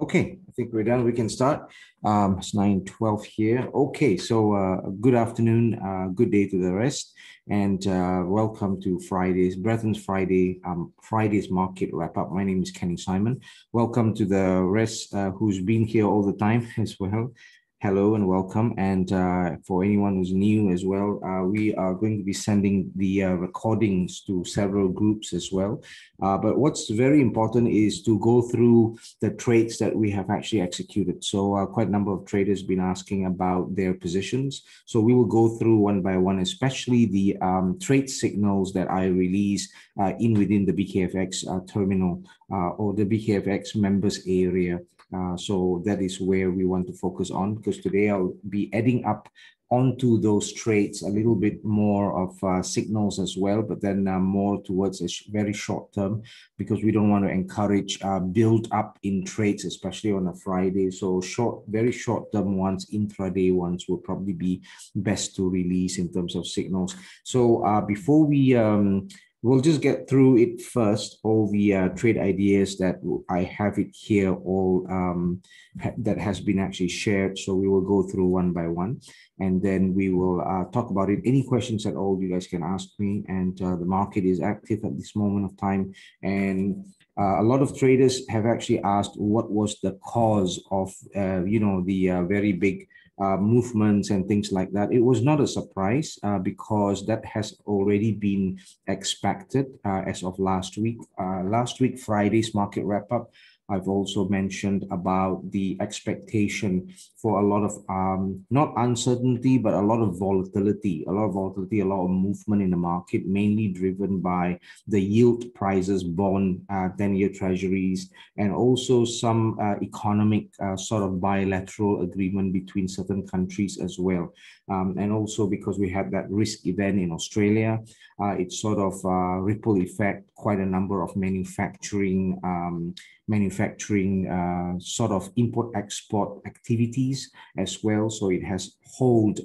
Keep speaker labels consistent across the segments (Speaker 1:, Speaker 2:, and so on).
Speaker 1: Okay, I think we're done. We can start. It's 9:12 here. Okay, so good afternoon, good day to the rest, and welcome to Bretton's Friday's market wrap up. My name is Kenny Simon. Welcome to the rest who's been here all the time as well. Hello and welcome. And for anyone who's new as well, we are going to be sending the recordings to several groups as well. But what's very important is to go through the trades that we have actually executed. So quite a number of traders have been asking about their positions. So we will go through one by one, especially the trade signals that I release within the BKFX terminal or the BKFX members area. So that is where we want to focus on, because today I'll be adding up onto those trades a little bit more of signals as well, but then more towards a very short term, because we don't want to encourage build up in trades, especially on a Friday. So very short term ones, intraday ones will probably be best to release in terms of signals. So before we we'll just get through it first, all the trade ideas that I have it here, all that has been actually shared. So we will go through one by one, and then we will talk about it. Any questions at all, you guys can ask me. And the market is active at this moment of time. And a lot of traders have actually asked what was the cause of, the very big movements and things like that. It was not a surprise because that has already been expected as of last week. Last week, Friday's market wrap up, I've also mentioned about the expectation for a lot of, not uncertainty, but a lot of volatility, a lot of movement in the market, mainly driven by the yield prices, bond, 10-year treasuries, and also some economic sort of bilateral agreement between certain countries as well. And also because we had that risk event in Australia, it sort of ripple effect quite a number of manufacturing sort of import-export activities as well. So it has held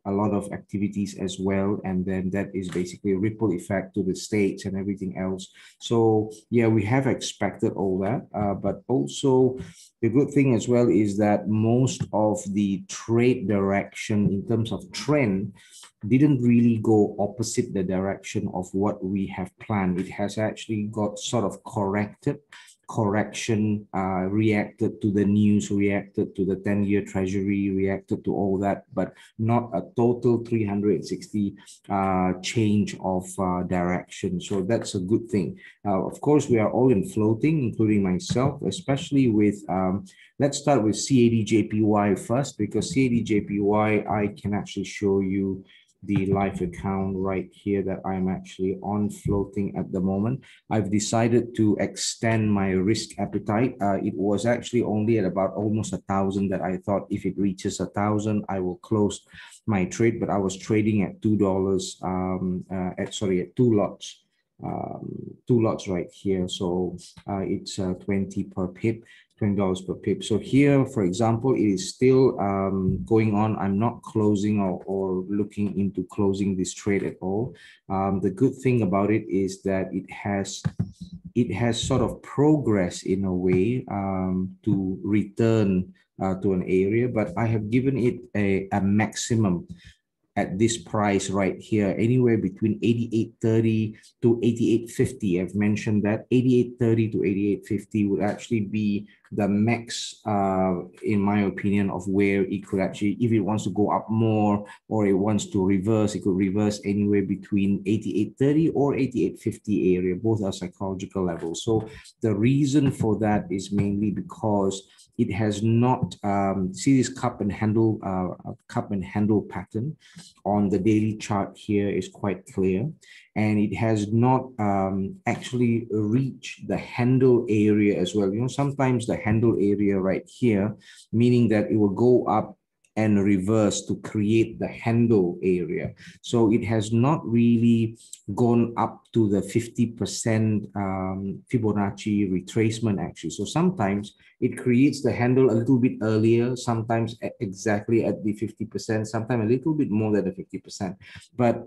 Speaker 1: a lot of activities as well. And then that is basically a ripple effect to the States and everything else. So yeah, we have expected all that. But also the good thing as well is that most of the trade direction in terms of trend didn't really go opposite the direction of what we have planned. It has actually got sort of reacted to the news, reacted to the 10-year treasury, reacted to all that, but not a total 360 change of direction. So that's a good thing. Of course, we are all in floating, including myself, especially with, let's start with CAD JPY first, because CAD JPY, I can actually show you the live account right here that I'm actually on floating at the moment. I've decided to extend my risk appetite. It was actually only at about almost 1,000 that I thought if it reaches 1,000, I will close my trade, but I was trading at $2, at two lots. Two lots right here. So it's 20 per pip. $20 per pip. So here, for example, it is still going on. I'm not closing or looking into closing this trade at all. The good thing about it is that it has sort of progressed in a way to return to an area, but I have given it a maximum at this price right here, anywhere between 88.30 to 88.50. I've mentioned that 88.30 to 88.50 would actually be the max, in my opinion, of where it could actually, if it wants to go up more or it wants to reverse, it could reverse anywhere between 88.30 or 88.50 area. Both are psychological levels. So the reason for that is mainly because it has not, see this cup and handle pattern on the daily chart here is quite clear, and it has not actually reached the handle area as well. You know, sometimes the handle area right here, meaning that it will go up and reverse to create the handle area. So it has not really gone up to the 50% Fibonacci retracement actually. So sometimes it creates the handle a little bit earlier, sometimes exactly at the 50%, sometimes a little bit more than the 50%. But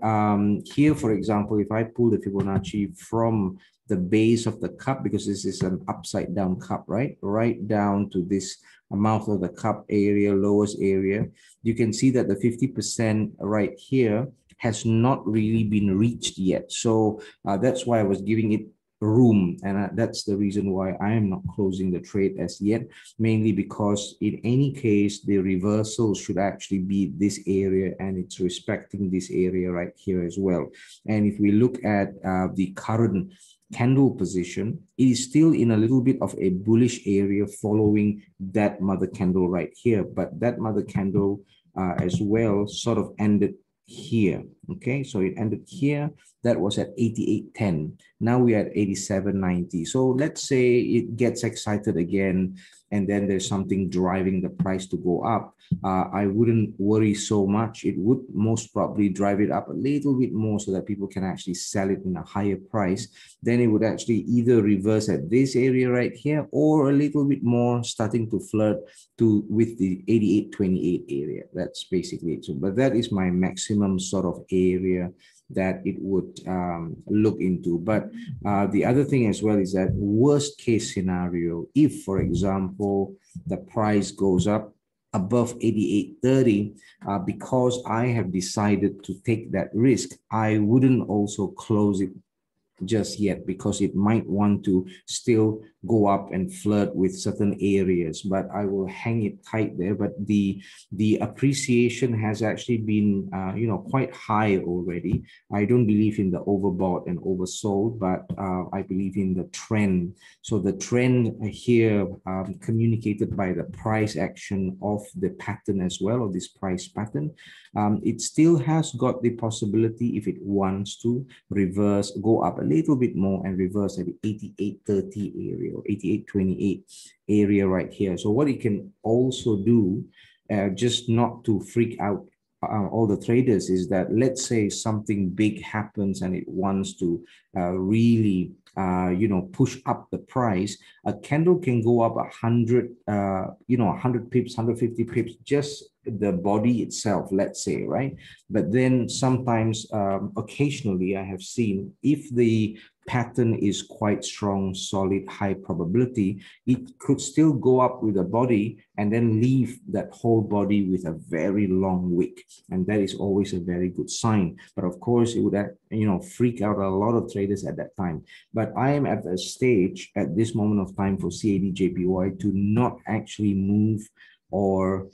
Speaker 1: here, for example, if I pull the Fibonacci from the base of the cup, because this is an upside down cup, right down to this mouth of the cup area, lowest area. You can see that the 50% right here has not really been reached yet. So that's why I was giving it room, and that's the reason why I am not closing the trade as yet, mainly because in any case the reversal should actually be this area, and it's respecting this area right here as well. And if we look at the current candle position, it is still in a little bit of a bullish area following that mother candle right here, but that mother candle as well sort of ended here. Okay, so it ended here. That was at 88.10. Now we're at 87.90. So let's say it gets excited again, and then there's something driving the price to go up. I wouldn't worry so much. It would most probably drive it up a little bit more so that people can actually sell it in a higher price. Then it would actually either reverse at this area right here, or a little bit more starting to flirt with the 88.28 area. That's basically it. So, but that is my maximum sort of area that it would look into. But the other thing as well is that worst case scenario, if for example the price goes up above 88.30, because I have decided to take that risk, I wouldn't also close it just yet, because it might want to still go up and flirt with certain areas, but I will hang it tight there. But the appreciation has actually been quite high already. I don't believe in the overbought and oversold, but I believe in the trend. So the trend here communicated by the price action of the pattern as well, of this price pattern, it still has got the possibility, if it wants to, reverse, go up a little bit more and reverse at the 88.30 area or 88.28 area right here. So what it can also do, just not to freak out all the traders, is that let's say something big happens and it wants to really push up the price. A candle can go up 100 100 pips, 150 pips, just the body itself, let's say, right? But then sometimes occasionally I have seen, if the pattern is quite strong, solid, high probability, it could still go up with a body and then leave that whole body with a very long wick, and that is always a very good sign. But of course it would freak out a lot of traders at that time. But I am at a stage at this moment of time for CAD JPY to not actually move or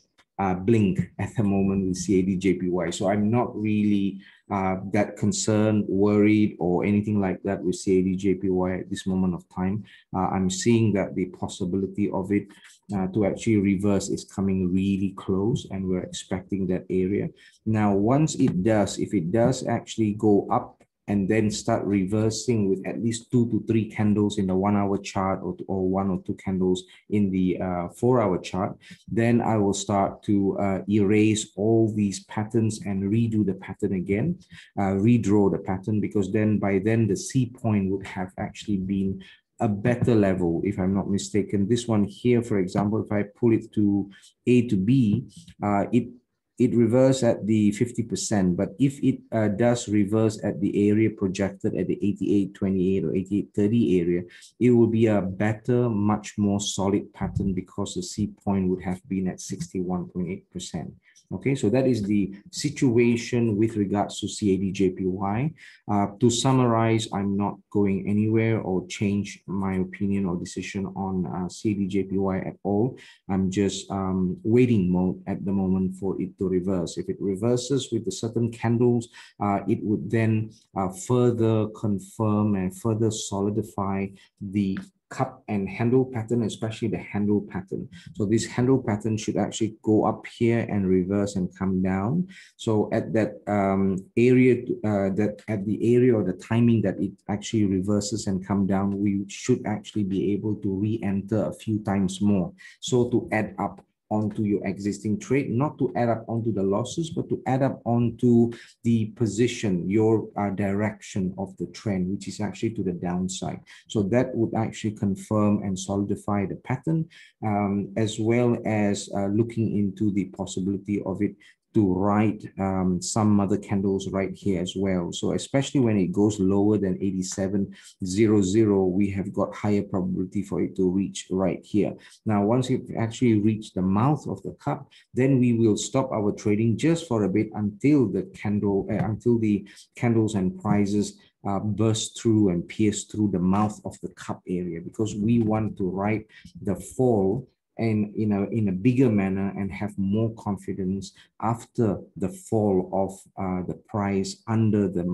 Speaker 1: blink at the moment with CAD JPY. So I'm not really that concerned, worried, or anything like that with CAD JPY at this moment of time. I'm seeing that the possibility of it to actually reverse is coming really close, and we're expecting that area. Now, once it does, if it does actually go up and then start reversing with at least 2 to 3 candles in the 1 hour chart, or 1 or 2 candles in the 4 hour chart, then I will start to erase all these patterns and redo the pattern again, redraw the pattern, because then by then the C point would have actually been a better level, if I'm not mistaken. This one here, for example, if I pull it to A to B, it reverses at the 50%, but if it does reverse at the area projected at the 88.28 or 88.30 area, it will be a better, much more solid pattern, because the C point would have been at 61.8%. Okay, so that is the situation with regards to CAD JPY. To summarize, I'm not going anywhere or change my opinion or decision on CAD JPY at all. I'm just waiting mode at the moment for it to reverse. If it reverses with the certain candles, it would then further confirm and further solidify the cup and handle pattern, especially the handle pattern. So this handle pattern should actually go up here and reverse and come down. So at that area, at the area or the timing that it actually reverses and come down, we should actually be able to re-enter a few times more. So to add up onto your existing trade, not to add up onto the losses, but to add up onto the position, your direction of the trend, which is actually to the downside. So that would actually confirm and solidify the pattern, as well as looking into the possibility of it to write some other candles right here as well. So especially when it goes lower than 87.00, we have got higher probability for it to reach right here. Now, once it actually reached the mouth of the cup, then we will stop our trading just for a bit until the candles and prices burst through and pierce through the mouth of the cup area, because we want to ride the fall and in a bigger manner and have more confidence after the fall of the price under the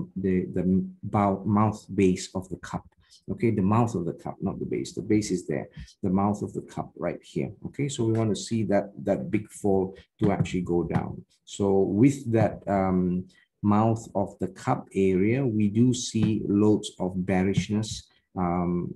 Speaker 1: mouth base of the cup. Okay, the mouth of the cup, not the base. The base is there, the mouth of the cup right here. Okay, so we want to see that big fall to actually go down. So with that mouth of the cup area, we do see loads of bearishness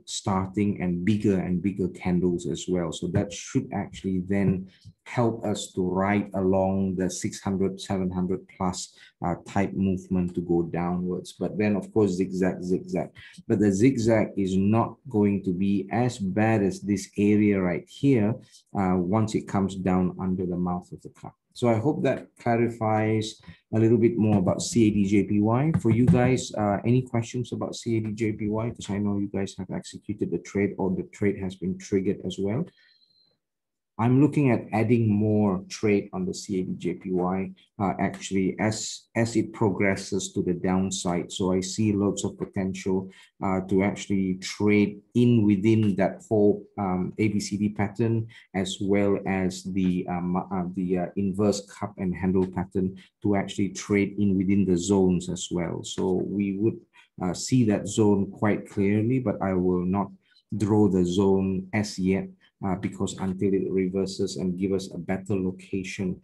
Speaker 1: starting and bigger candles as well. So that should actually then help us to ride along the 600, 700 plus type movement to go downwards. But then of course, zigzag. But the zigzag is not going to be as bad as this area right here once it comes down under the mouth of the cup. So I hope that clarifies a little bit more about CAD JPY. For you guys, any questions about CAD JPY? Because I know you guys have executed the trade or the trade has been triggered as well. I'm looking at adding more trade on the CAD JPY actually as it progresses to the downside. So I see lots of potential to actually trade within that whole ABCD pattern, as well as the inverse cup and handle pattern, to actually trade within the zones as well. So we would see that zone quite clearly, but I will not draw the zone as yet. Because until it reverses and give us a better location,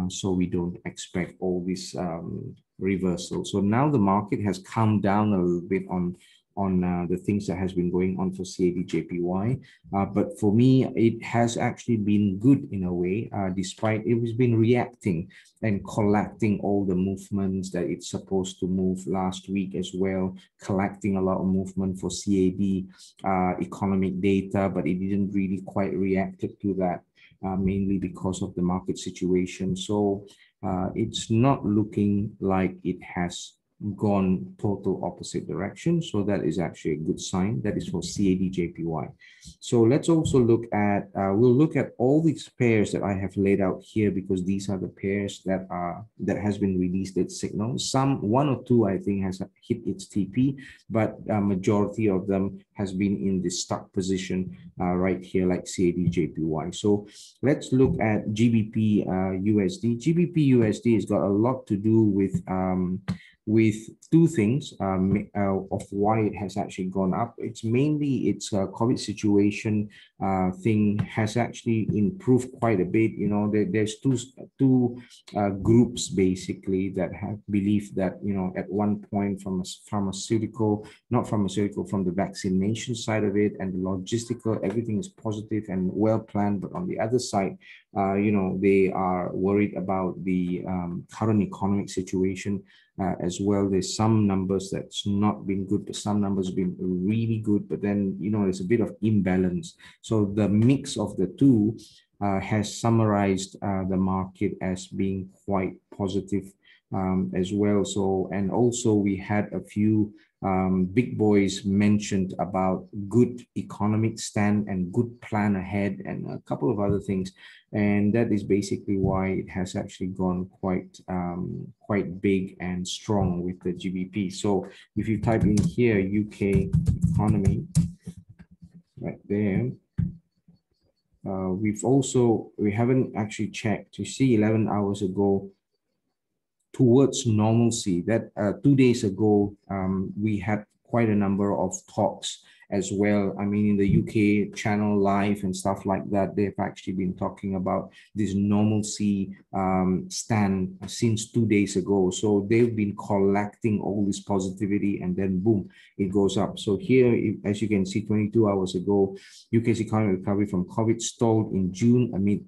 Speaker 1: so we don't expect all this reversal. So now the market has calmed down a little bit on the things that has been going on for CAD JPY. But for me, it has actually been good in a way, despite it has been reacting and collecting all the movements that it's supposed to move last week as well, collecting a lot of movement for CAD economic data, but it didn't really quite react to that, mainly because of the market situation. So it's not looking like it has gone total opposite direction. So that is actually a good sign. That is for CAD JPY. So let's also look at, we'll look at all these pairs that I have laid out here, because these are the pairs that has been released its signals. One or two, I think, has hit its TP, but a majority of them has been in the stuck position right here, like CAD JPY. So let's look at GBP USD. GBP USD has got a lot to do with two things of why it has actually gone up. It's mainly its COVID situation thing has actually improved quite a bit. You know, there's two groups basically that have believed that, you know, at one point from the vaccination side of it and the logistical, everything is positive and well planned. But on the other side, you know, they are worried about the current economic situation. As well, there's some numbers that's not been good, but some numbers have been really good. But then, you know, there's a bit of imbalance. So the mix of the two has summarized the market as being quite positive as well. So, and also we had a few big boys mentioned about good economic stand and good plan ahead and a couple of other things. And that is basically why it has actually gone quite big and strong with the GBP. So if you type in here, UK economy, right there, we haven't actually checked. You see 11 hours ago, towards normalcy, that 2 days ago, we had quite a number of talks as well. I mean, in the UK channel live and stuff like that, they've actually been talking about this normalcy stand since 2 days ago. So they've been collecting all this positivity and then boom, it goes up. So here, as you can see, 22 hours ago, UK's economic recovery from COVID stalled in June amid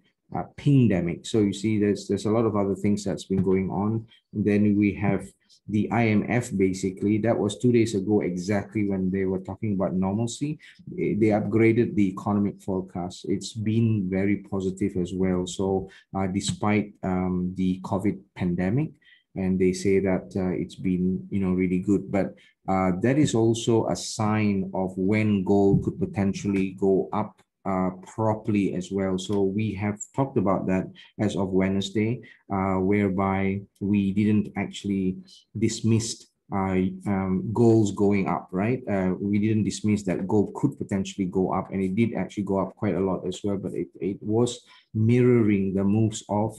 Speaker 1: pandemic. So you see, there's a lot of other things that's been going on. And then we have the IMF. Basically, that was 2 days ago, exactly when they were talking about normalcy. They upgraded the economic forecast. It's been very positive as well. So despite the COVID pandemic, and they say that it's been, really good. But that is also a sign of when gold could potentially go up properly as well. So we have talked about that as of Wednesday, whereby we didn't actually dismiss goals going up, right? We didn't dismiss that gold could potentially go up, and it did actually go up quite a lot as well, but it was mirroring the moves of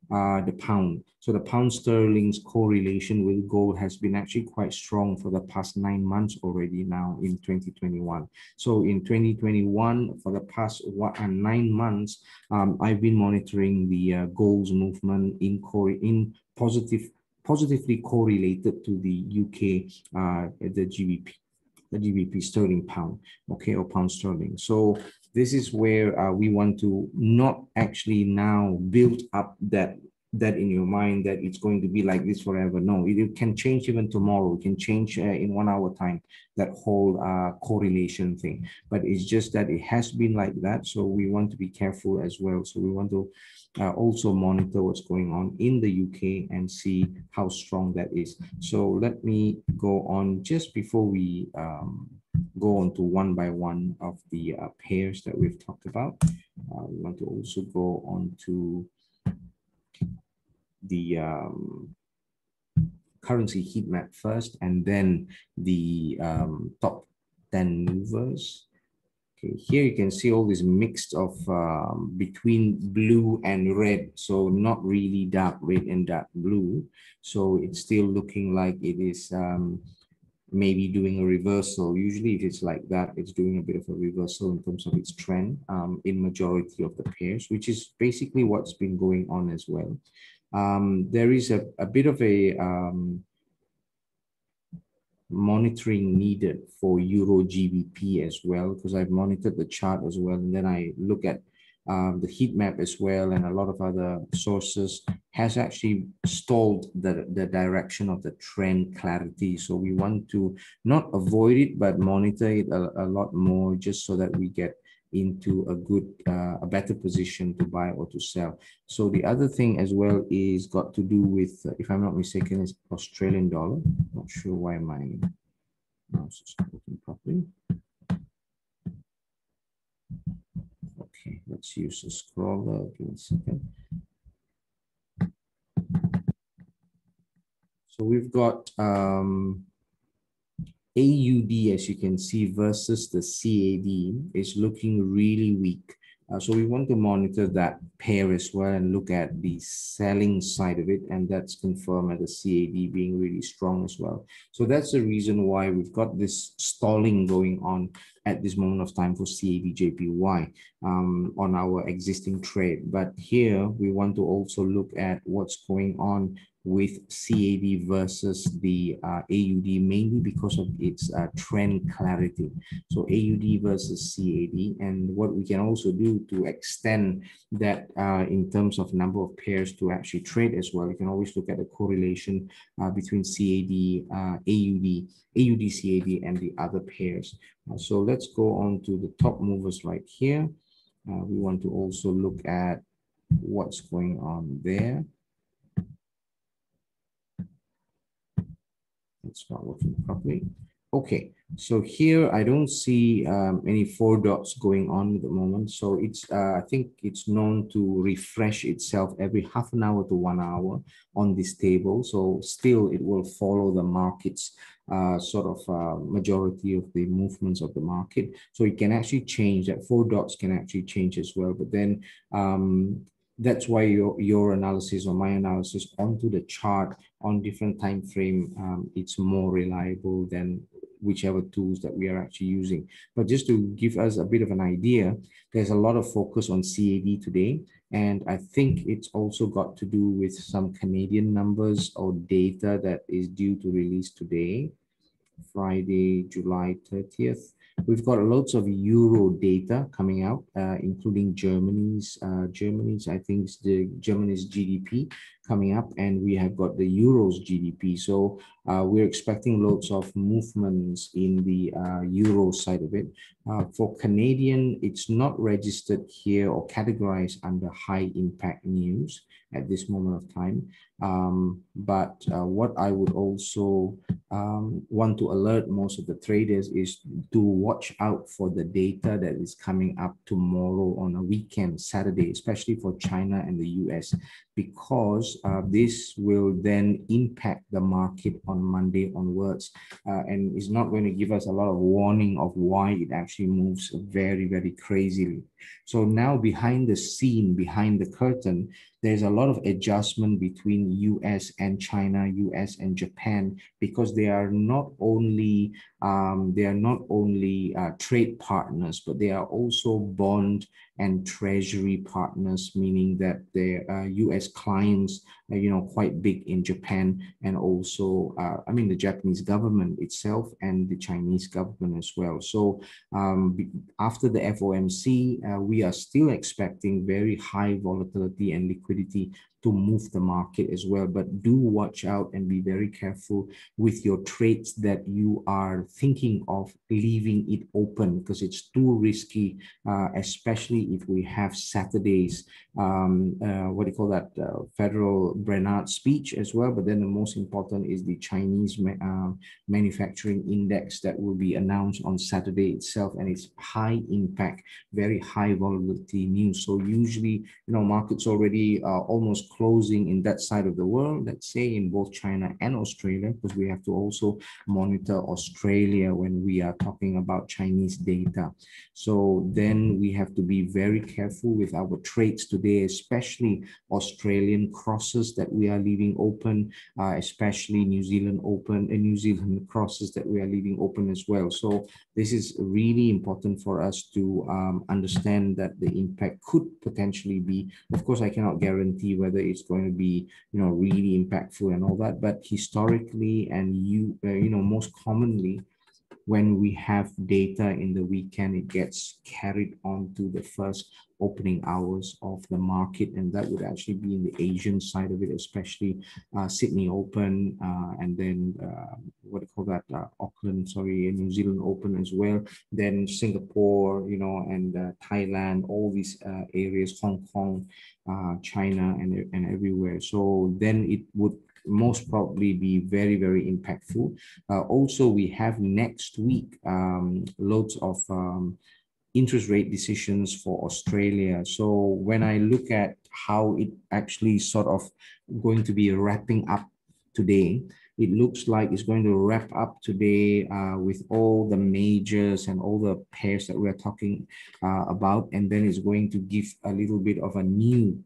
Speaker 1: the pound. So the pound sterling's correlation with gold has been actually quite strong for the past 9 months already now in 2021. So in 2021, for the past 9 months, I've been monitoring the gold's movement in positively correlated to the UK, the GBP sterling pound, okay, or pound sterling. So this is where we want to not actually now build up that in your mind that it's going to be like this forever. No, it can change even tomorrow. It can change in 1 hour time, that whole correlation thing. But it's just that it has been like that. So we want to be careful as well. So we want to also monitor what's going on in the UK and see how strong that is. So let me go on just before we go on to one by one of the pairs that we've talked about. We want to also go on to the currency heat map first, and then the top 10 movers. Okay, here you can see all this mixed of between blue and red, so not really dark red and dark blue. So it's still looking like it is maybe doing a reversal. Usually if it's like that, it's doing a bit of a reversal in terms of its trend in majority of the pairs, which is basically what's been going on as well. There is a bit of a monitoring needed for Euro GBP as well, because I've monitored the chart as well, and then I look at the heat map as well, and a lot of other sources has actually stalled the direction of the trend clarity. So we want to not avoid it, but monitor it a lot more, just so that we get into a better position to buy or to sell. So the other thing as well is got to do with, if I'm not mistaken, is Australian dollar. Not sure why my mouse is not working properly. Okay, let's use the scroller. Give me a second. So we've got AUD, as you can see, versus the CAD is looking really weak. So we want to monitor that pair as well and look at the selling side of it, and that's confirmed at the CAD being really strong as well. So that's the reason why we've got this stalling going on at this moment of time for CAD JPY on our existing trade. But here we want to also look at what's going on with CAD versus the AUD, mainly because of its trend clarity. So AUD versus CAD, and what we can also do to extend that in terms of number of pairs to actually trade as well. You can always look at the correlation between CAD, AUD CAD, and the other pairs. So let's go on to the top movers right here. We want to also look at what's going on there. It's not working properly. Okay, so here I don't see any 4 dots going on at the moment. So it's I think it's known to refresh itself every half an hour to 1 hour on this table. So still it will follow the market's sort of majority of the movements of the market. So it can actually change, that 4 dots can actually change as well. But then that's why your analysis or my analysis onto the chart on different time frame, it's more reliable than whichever tools that we are actually using. But just to give us a bit of an idea, there's a lot of focus on CAD today, and I think it's also got to do with some Canadian numbers or data that is due to release today, Friday, July 30th. We've got lots of euro data coming out, including Germany's, I think it's the Germany's GDP coming up, and we have got the Euro's GDP. So we're expecting loads of movements in the euro side of it. For Canadian, it's not registered here or categorized under high impact news at this moment of time. But what I would also want to alert most of the traders is to watch out for the data that is coming up tomorrow on a weekend, Saturday, especially for China and the US, because this will then impact the market on Monday onwards, and is not going to give us a lot of warning of why it actually moves very, very crazily. So now behind the scene, behind the curtain, there's a lot of adjustment between US and China, US and Japan, because they are not only trade partners, but they are also bond and treasury partners, meaning that their US clients are, quite big in Japan, and also, the Japanese government itself and the Chinese government as well. So after the FOMC, we are still expecting very high volatility and liquidity to move the market as well. But do watch out and be very careful with your trades that you are thinking of leaving it open, because it's too risky, especially if we have Saturday's, Federal Brennard speech as well. But then the most important is the Chinese manufacturing index that will be announced on Saturday itself, and it's high impact, very high volatility news. So usually, markets already almost closing in that side of the world, let's say in both China and Australia, because we have to also monitor Australia when we are talking about Chinese data. So then we have to be very careful with our trades today, especially Australian crosses that we are leaving open, especially New Zealand crosses that we are leaving open as well. So this is really important for us to understand that the impact could potentially be, of course, I cannot guarantee whether it's going to be, really impactful and all that, but historically and most commonly, when we have data in the weekend, it gets carried on to the first opening hours of the market, and that would actually be in the Asian side of it, especially Sydney Open, and then New Zealand Open as well, then Singapore, and Thailand, all these areas, Hong Kong, China, and everywhere. So then it would most probably be very, very impactful. Also, we have next week loads of interest rate decisions for Australia. So when I look at how it actually sort of going to be wrapping up today, it looks like it's going to wrap up today with all the majors and all the pairs that we're talking about, and then it's going to give a little bit of a new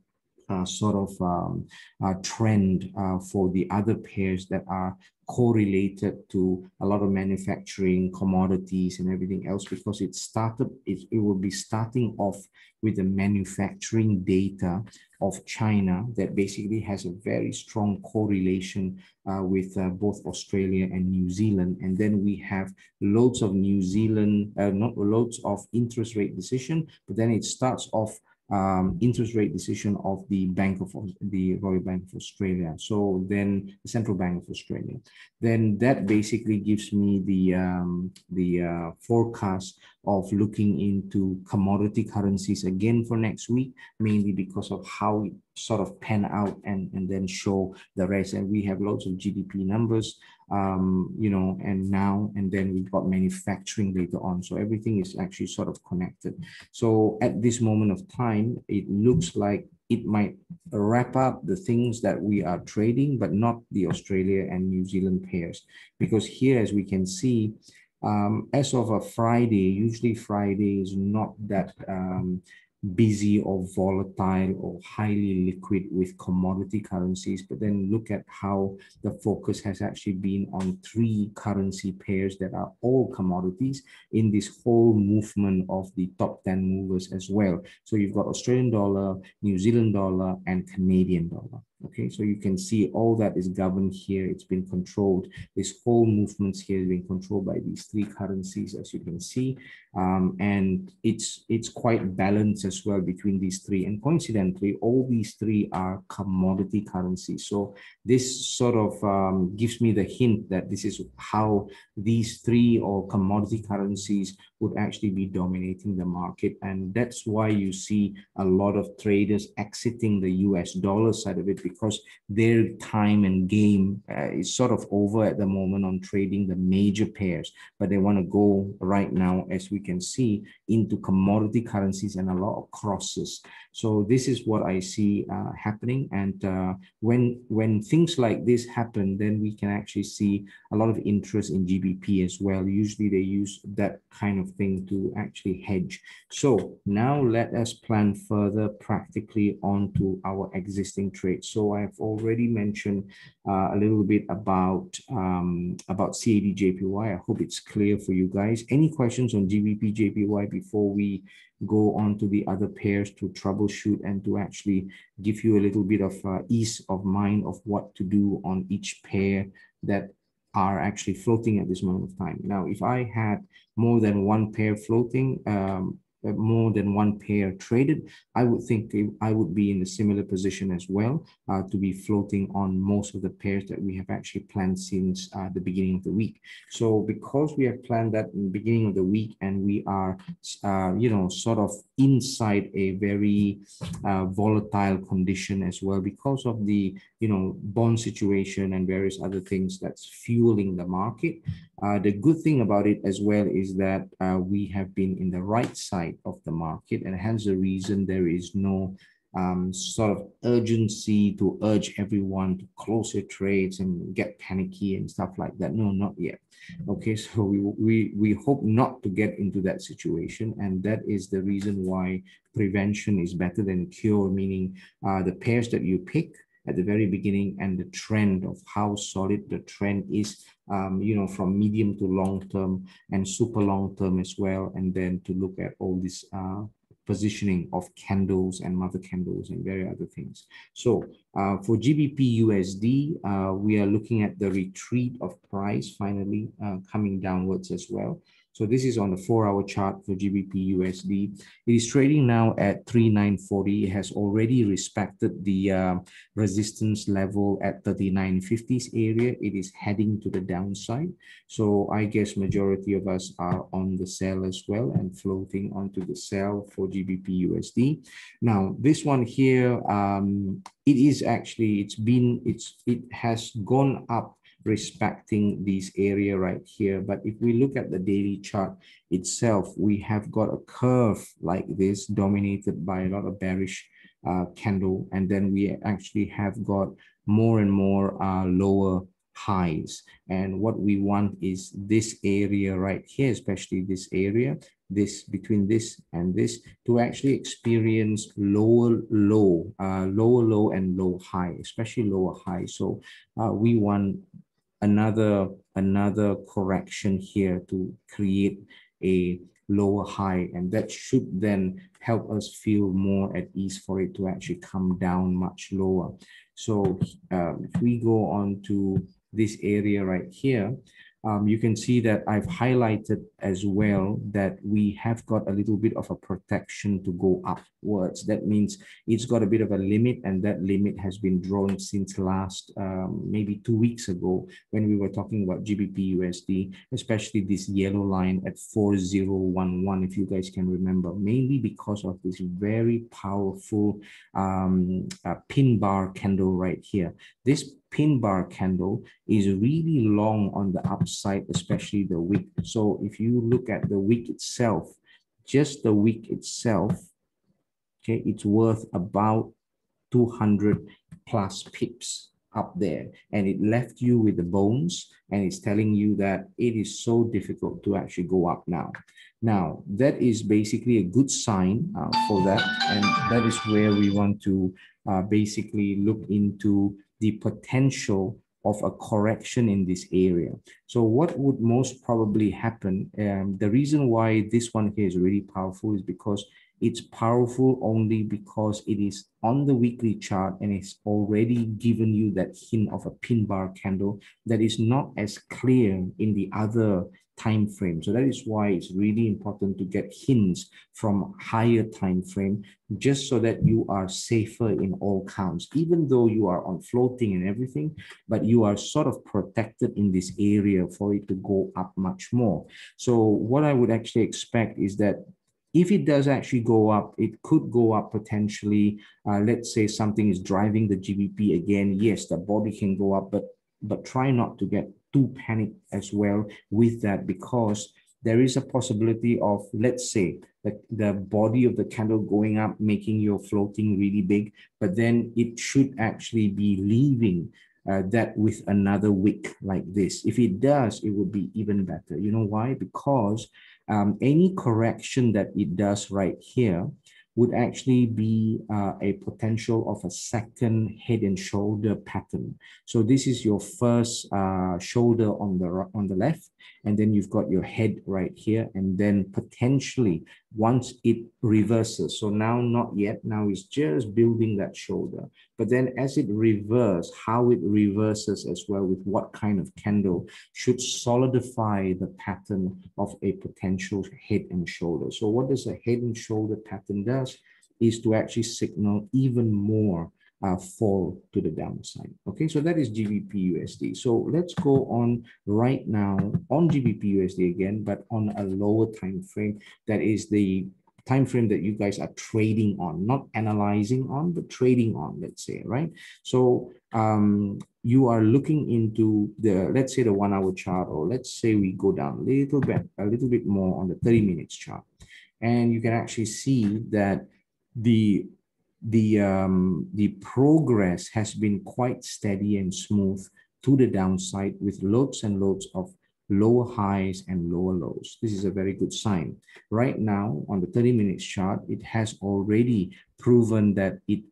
Speaker 1: trend for the other pairs that are correlated to a lot of manufacturing, commodities, and everything else, because it will be starting off with the manufacturing data of China that basically has a very strong correlation with both Australia and New Zealand. And then we have loads of not loads of interest rate decision, but then it starts off interest rate decision of the Royal Bank of Australia. So then the Central Bank of Australia. Then that basically gives me the forecast of looking into commodity currencies again for next week, mainly because of how it sort of pan out and then show the rest. And we have lots of GDP numbers, and then we've got manufacturing later on. So everything is actually sort of connected. So at this moment of time, it looks like it might wrap up the things that we are trading, but not the Australia and New Zealand pairs. Because here, as we can see, as of a Friday, usually Friday is not that busy or volatile or highly liquid with commodity currencies. But then look at how the focus has actually been on 3 currency pairs that are all commodities in this whole movement of the top 10 movers as well. So you've got Australian dollar, New Zealand dollar, and Canadian dollar. Okay, so you can see all that is governed here. It's been controlled. This whole movement here has been controlled by these three currencies, as you can see. And it's quite balanced as well between these three. And coincidentally, all these three are commodity currencies. So this sort of gives me the hint that this is how these three or commodity currencies would actually be dominating the market. And that's why you see a lot of traders exiting the US dollar side of it, because their time and game is sort of over at the moment on trading the major pairs, but they want to go right now, as we can see, into commodity currencies and a lot of crosses. So this is what I see happening. And when things like this happen, then we can actually see a lot of interest in GBP as well. Usually they use that kind of thing to actually hedge. So now let us plan further practically onto our existing trades. So I've already mentioned a little bit about CAD JPY. I hope it's clear for you guys. Any questions on GBP JPY before we go on to the other pairs to troubleshoot and to actually give you a little bit of ease of mind of what to do on each pair that are actually floating at this moment of time? Now, if I had more than one pair floating, more than one pair traded, I would think I would be in a similar position as well, to be floating on most of the pairs that we have actually planned since the beginning of the week. So because we have planned that in the beginning of the week, and we are, sort of inside a very volatile condition as well, because of the, bond situation and various other things that's fueling the market. The good thing about it as well is that we have been in the right side of the market, and hence the reason there is no sort of urgency to urge everyone to close their trades and get panicky and stuff like that. No, not yet. Okay, so we hope not to get into that situation, and that is the reason why prevention is better than cure, meaning the pairs that you pick at the very beginning and the trend of how solid the trend is, from medium to long term and super long term as well, and then to look at all this positioning of candles and mother candles and various other things. So for GBP USD, we are looking at the retreat of price finally coming downwards as well. So this is on the 4-hour chart for GBP USD. It is trading now at 3940. It has already respected the resistance level at 3950s area. It is heading to the downside. So I guess majority of us are on the sell as well and floating onto the sell for GBP USD. Now this one here, it is actually, it has gone up respecting this area right here. But if we look at the daily chart itself, we have got a curve like this dominated by a lot of bearish candle, and then we actually have got more and more lower highs. And what we want is this area right here, especially this area, this between this and this, to actually experience lower low and low high, especially lower high. So we want another correction here to create a lower high, and that should then help us feel more at ease for it to actually come down much lower. So if we go on to this area right here, you can see that I've highlighted as well that we have got a little bit of a protection to go upwards. That means it's got a bit of a limit, and that limit has been drawn since last maybe 2 weeks ago when we were talking about GBP USD, especially this yellow line at 4011, if you guys can remember, mainly because of this very powerful pin bar candle right here. This pin bar candle is really long on the upside, especially the wick. So if you look at the wick itself, just the wick itself, okay, it's worth about 200 plus pips up there, and it left you with the bones, and it's telling you that it is so difficult to actually go up now. Now, that is basically a good sign for that, and that is where we want to basically look into the potential of a correction in this area. So what would most probably happen, the reason why this one here is really powerful is because It's powerful only because it is on the weekly chart and it's already given you that hint of a pin bar candle that is not as clear in the other time frame. So that is why it's really important to get hints from higher time frame, just so that you are safer in all counts, even though you are on floating and everything, but you are sort of protected in this area for it to go up much more. So what I would actually expect is that if it does actually go up, it could go up potentially. Let's say something is driving the GBP again. Yes, the body can go up, but try not to get too panicked as well with that, because there is a possibility of, let's say, the body of the candle going up, making your floating really big, but then it should actually be leaving that with another wick like this. If it does, it would be even better. You know why? Because any correction that it does right here would actually be a potential of a second head and shoulder pattern. So this is your first shoulder on the left, and then you've got your head right here, and then potentially once it reverses, so now not yet, now it's just building that shoulder, but then as it reverses, how it reverses as well with what kind of candle should solidify the pattern of a potential head and shoulder. So what does a head and shoulder pattern does is to actually signal even more fall to the downside. Okay, so that is GBP USD. So let's go on right now on GBP USD again, but on a lower time frame. That is the time frame that you guys are trading on, not analyzing on, but trading on, let's say, right? So you are looking into the, let's say, the 1 hour chart, or let's say we go down a little bit more on the 30 minutes chart, and you can actually see that the progress has been quite steady and smooth to the downside, with loads and loads of lower highs and lower lows. This is a very good sign. Right now, on the 30 minutes chart, it has already proven that it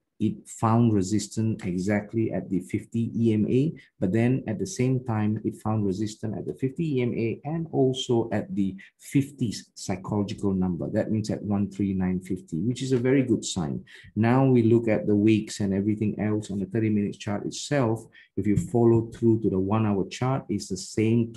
Speaker 1: found resistance exactly at the 50 EMA, but then at the same time, it found resistance at the 50 EMA and also at the 50s psychological number. That means at 13950, which is a very good sign. Now we look at the wicks and everything else on the 30 minutes chart itself. If you follow through to the 1 hour chart, it's the same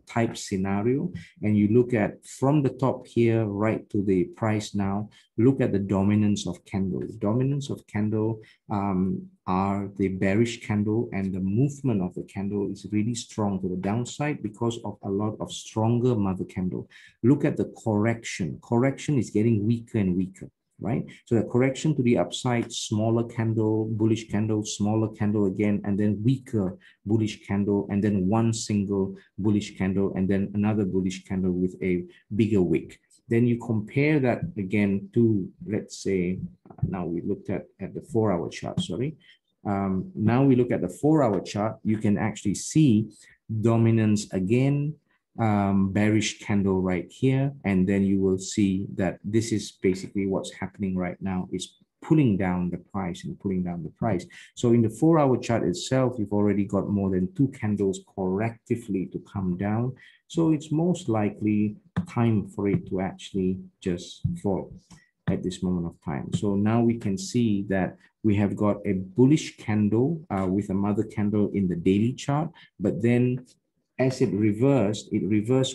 Speaker 1: type scenario. And you look at from the top here right to the price now, look at the dominance of candles. Dominance of candle are the bearish candle, and the movement of the candle is really strong to the downside because of a lot of stronger mother candle. Look at the correction. Correction is getting weaker and weaker, right? So the correction to the upside, smaller candle, bullish candle, smaller candle again, and then weaker bullish candle, and then one single bullish candle, and then another bullish candle with a bigger wick. Then you compare that again to, let's say, now we looked at the 4 hour chart, sorry. Now we look at the 4 hour chart, you can actually see dominance again, bearish candle right here, and then you will see that this is basically what's happening right now, is pulling down the price and pulling down the price. So in the 4 hour chart itself, you've already got more than 2 candles correctively to come down. So it's most likely time for it to actually just fall at this moment of time. So now we can see that we have got a bullish candle with a mother candle in the daily chart, but then as it reversed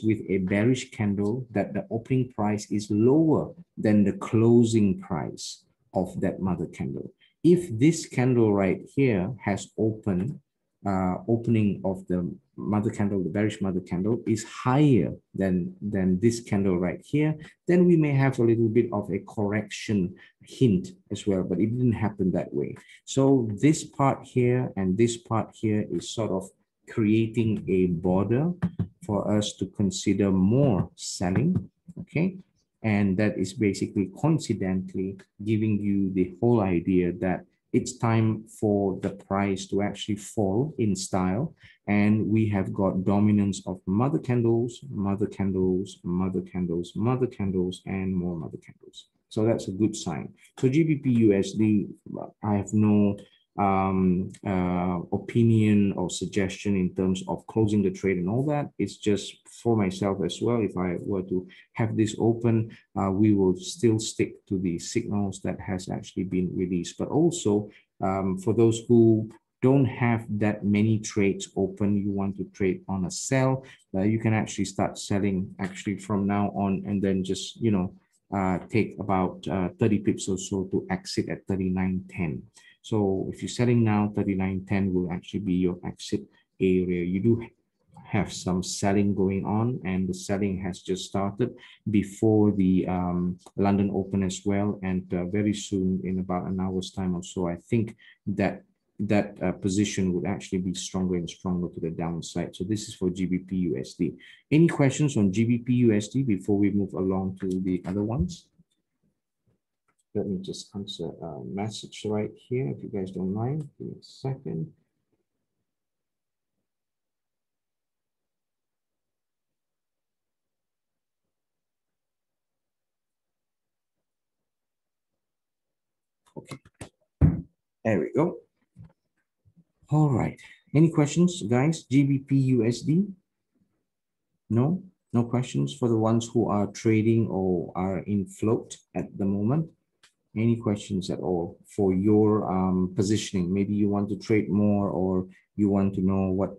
Speaker 1: with a bearish candle that the opening price is lower than the closing price of that mother candle. If this candle right here has opening of the mother candle, the bearish mother candle is higher than this candle right here, then we may have a little bit of a correction hint as well, but it didn't happen that way. So this part here and this part here is sort of creating a border for us to consider more selling, okay? And that is basically coincidentally giving you the whole idea that it's time for the price to actually fall in style. And we have got dominance of mother candles, mother candles, mother candles, mother candles, and more mother candles. So that's a good sign. So GBP USD, I have no opinion or suggestion in terms of closing the trade and all that. It's just for myself as well. If I were to have this open, we will still stick to the signals that has actually been released. But also for those who don't have that many trades open, you want to trade on a sell, you can actually start selling actually from now on, and then just, you know, take about 30 pips or so to exit at 39.10. So if you're selling now, 39.10 will actually be your exit area. You do have some selling going on, and the selling has just started before the London Open as well. And very soon, in about an hour's time or so, I think that position would actually be stronger and stronger to the downside. So this is for GBP USD. Any questions on GBP USD before we move along to the other ones? Let me just answer a message right here, if you guys don't mind. Give me a second. Okay, there we go. All right. Any questions, guys? GBP USD? No? No questions for the ones who are trading or are in float at the moment? Any questions at all for your positioning? Maybe you want to trade more, or you want to know what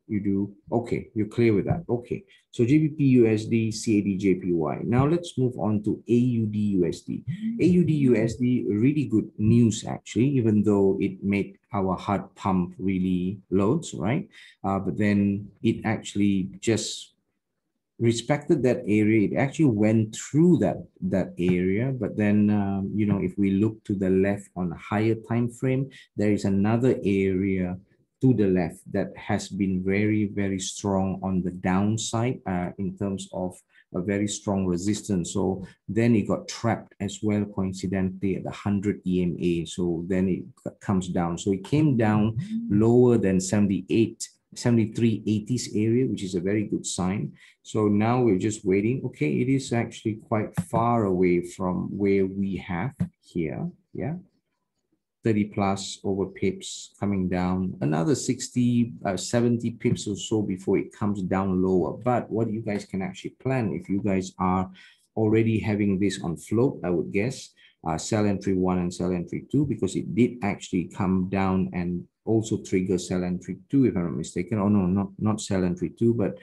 Speaker 1: you do. Okay, you're clear with that. Okay, so GBP USD, CAD JPY. Now let's move on to AUD USD. AUD USD, really good news actually, even though it made our heart pump really loads, right? But then it actually just respected that area. It actually went through that area, but then you know, if we look to the left on a higher time frame, there is another area to the left that has been very strong on the downside in terms of a very strong resistance. So then it got trapped as well, coincidentally, at the 100 EMA. So then it comes down. So it came down lower than 73.80s area, which is a very good sign. So now we're just waiting. Okay, it is actually quite far away from where we have here. Yeah, 30 plus over pips coming down, another 60, 70 pips or so before it comes down lower. But what you guys can actually plan, if you guys are already having this on float, I would guess, sell entry 1 and sell entry 2, because it did actually come down and also trigger sell entry 2, if I'm not mistaken. Oh no, not sell entry 2, but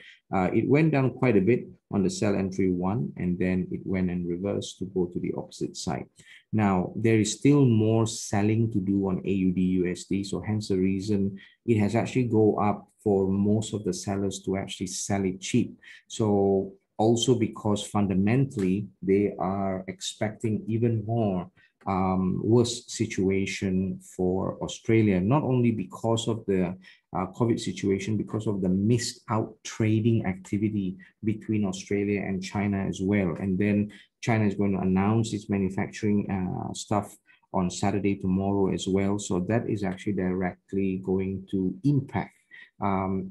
Speaker 1: it went down quite a bit on the sell entry 1, and then it went and reversed to go to the opposite side. Now, there is still more selling to do on AUD USD, so hence the reason it has actually go up for most of the sellers to actually sell it cheap. So also because fundamentally they are expecting even more worse situation for Australia, not only because of the COVID situation, because of the missed out trading activity between Australia and China as well. And then China is going to announce its manufacturing stuff on Saturday, tomorrow as well. So that is actually directly going to impact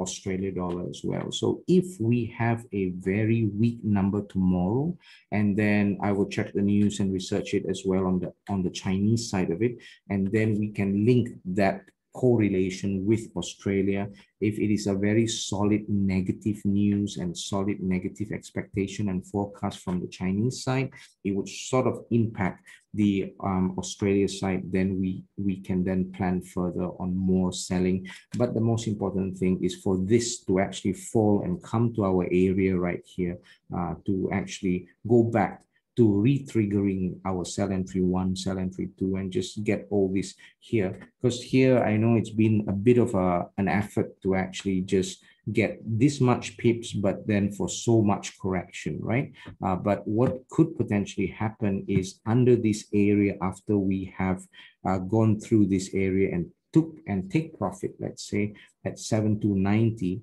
Speaker 1: Australia dollar as well. So if we have a very weak number tomorrow, and then I will check the news and research it as well on the Chinese side of it, and then we can link that correlation with Australia. If it is a very solid negative news and solid negative expectation and forecast from the Chinese side, it would sort of impact the Australia side. Then we can then plan further on more selling. But the most important thing is for this to actually fall and come to our area right here to actually go back to re-triggering our sell entry 1, sell entry 2, and just get all this here. Because here, I know it's been a bit of an effort to actually just get this much pips, but then for so much correction, right? But what could potentially happen is under this area, after we have gone through this area and take profit, let's say at 72.90,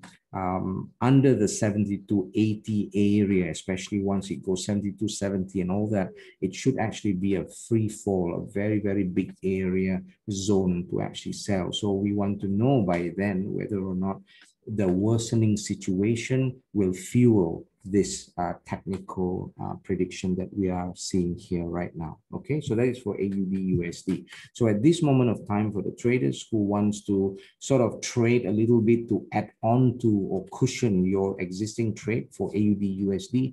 Speaker 1: under the 72.80 area, especially once it goes 72.70 and all that, it should actually be a free fall, a very big area zone to actually sell. So we want to know by then whether or not the worsening situation will fuel this technical prediction that we are seeing here right now. Okay, so that is for AUD USD. So at this moment of time, for the traders who wants to sort of trade a little bit to add on to or cushion your existing trade for AUD USD,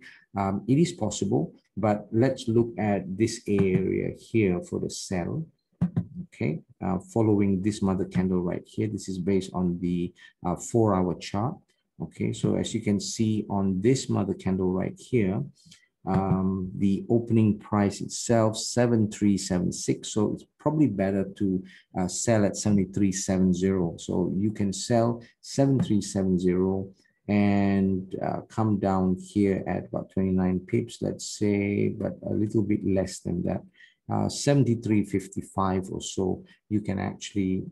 Speaker 1: it is possible, but let's look at this area here for the sell. Okay, following this mother candle right here. This is based on the 4-hour chart. Okay, so as you can see on this mother candle right here, the opening price itself 7376, so it's probably better to sell at 7370. So you can sell 7370 and come down here at about 29 pips, let's say, but a little bit less than that. 73.55 or so, you can actually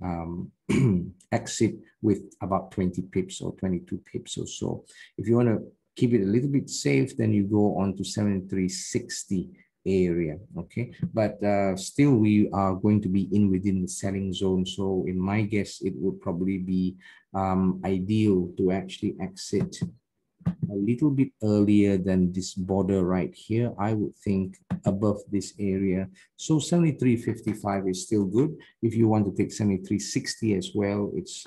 Speaker 1: exit with about 20 pips or 22 pips or so. If you want to keep it a little bit safe, then you go on to 73.60 area. Okay, but still we are going to be in within the selling zone. So in my guess, it would probably be ideal to actually exit a little bit earlier than this border right here. I would think above this area. So 73.55 is still good. If you want to take 73.60 as well, it's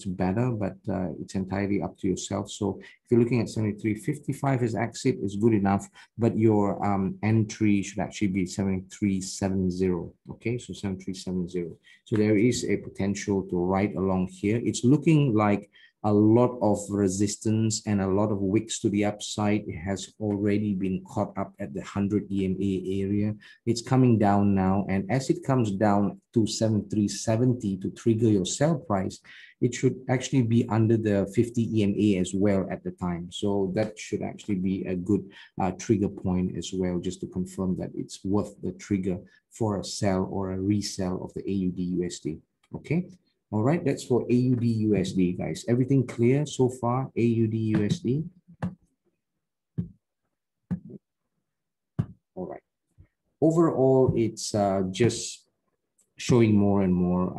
Speaker 1: better, but it's entirely up to yourself. So if you're looking at 73.55 as exit, is good enough, but your entry should actually be 73.70. Okay, so 73.70. So there is a potential to ride along here. It's looking like a lot of resistance and a lot of wicks to the upside. It has already been caught up at the 100 EMA area. It's coming down now, and as it comes down to 7370 to trigger your sell price, it should actually be under the 50 EMA as well at the time. So that should actually be a good trigger point as well, just to confirm that it's worth the trigger for a sell or a resell of the AUD USD. Okay. All right, that's for AUD USD, guys. Everything clear so far, AUD USD? All right. Overall, it's just showing more and more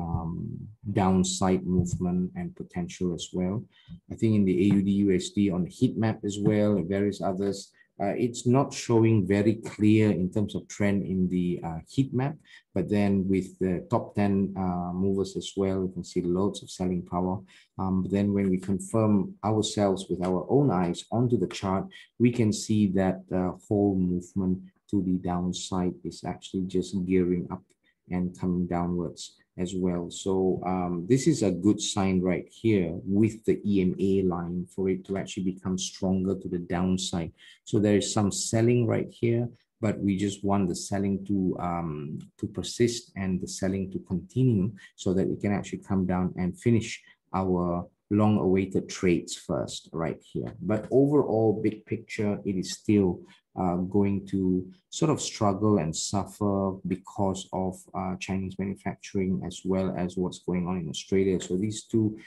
Speaker 1: downside movement and potential as well. I think in the AUD USD on the heat map as well, and various others, it's not showing very clear in terms of trend in the heat map, but then with the top 10 movers as well, you can see loads of selling power. But then when we confirm ourselves with our own eyes onto the chart, we can see that the whole movement to the downside is actually just gearing up and coming downwards as well. So this is a good sign right here with the EMA line for it to actually become stronger to the downside. So there is some selling right here, but we just want the selling to persist and the selling to continue so that it can actually come down and finish our long-awaited trades first right here. But overall, big picture, it is still going to sort of struggle and suffer because of Chinese manufacturing as well as what's going on in Australia. So these two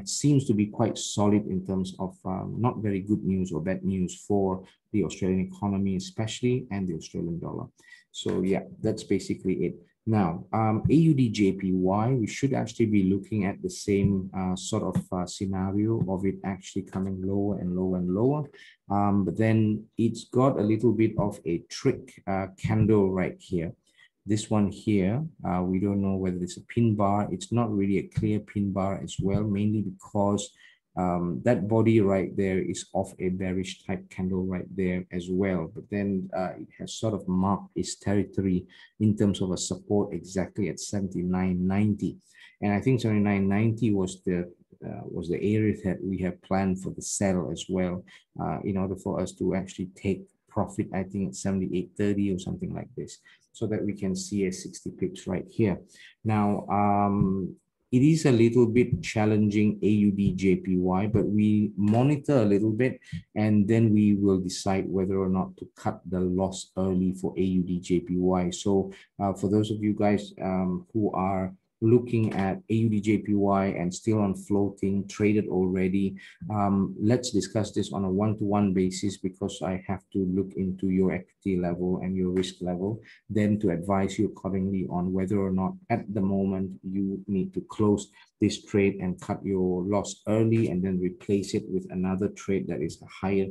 Speaker 1: seems to be quite solid in terms of not very good news or bad news for the Australian economy especially, and the Australian dollar. So yeah, that's basically it. Now, AUD JPY, we should actually be looking at the same sort of scenario of it actually coming lower and lower and lower. But then it's got a little bit of a trick candle right here. This one here, we don't know whether it's a pin bar. It's not really a clear pin bar as well, mainly because that body right there is of a bearish type candle right there as well. But then it has sort of marked its territory in terms of a support exactly at 79.90. And I think 79.90 was the area that we have planned for the sell as well, in order for us to actually take profit, I think at 78.30 or something like this, so that we can see a 60 pips right here. Now, it is a little bit challenging AUD JPY, but we monitor a little bit and then we will decide whether or not to cut the loss early for AUD JPY. So for those of you guys who are looking at AUD JPY and still on floating, traded already, let's discuss this on a one-to-one basis, because I have to look into your equity safety level and your risk level, then to advise you accordingly on whether or not at the moment you need to close this trade and cut your loss early and then replace it with another trade that is a higher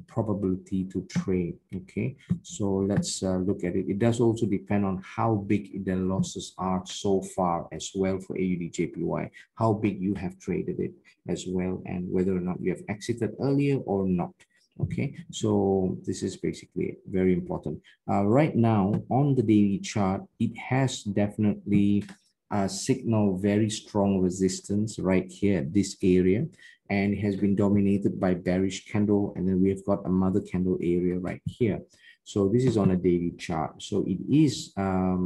Speaker 1: probability to trade. Okay, so let's look at it. It does also depend on how big the losses are so far as well for AUD JPY, how big you have traded it as well, and whether or not you have exited earlier or not. Okay, so this is basically very important. Right now on the daily chart, it has definitely signal very strong resistance right here at this area, and it has been dominated by bearish candle, and then we have got a mother candle area right here. So this is on a daily chart. So it is a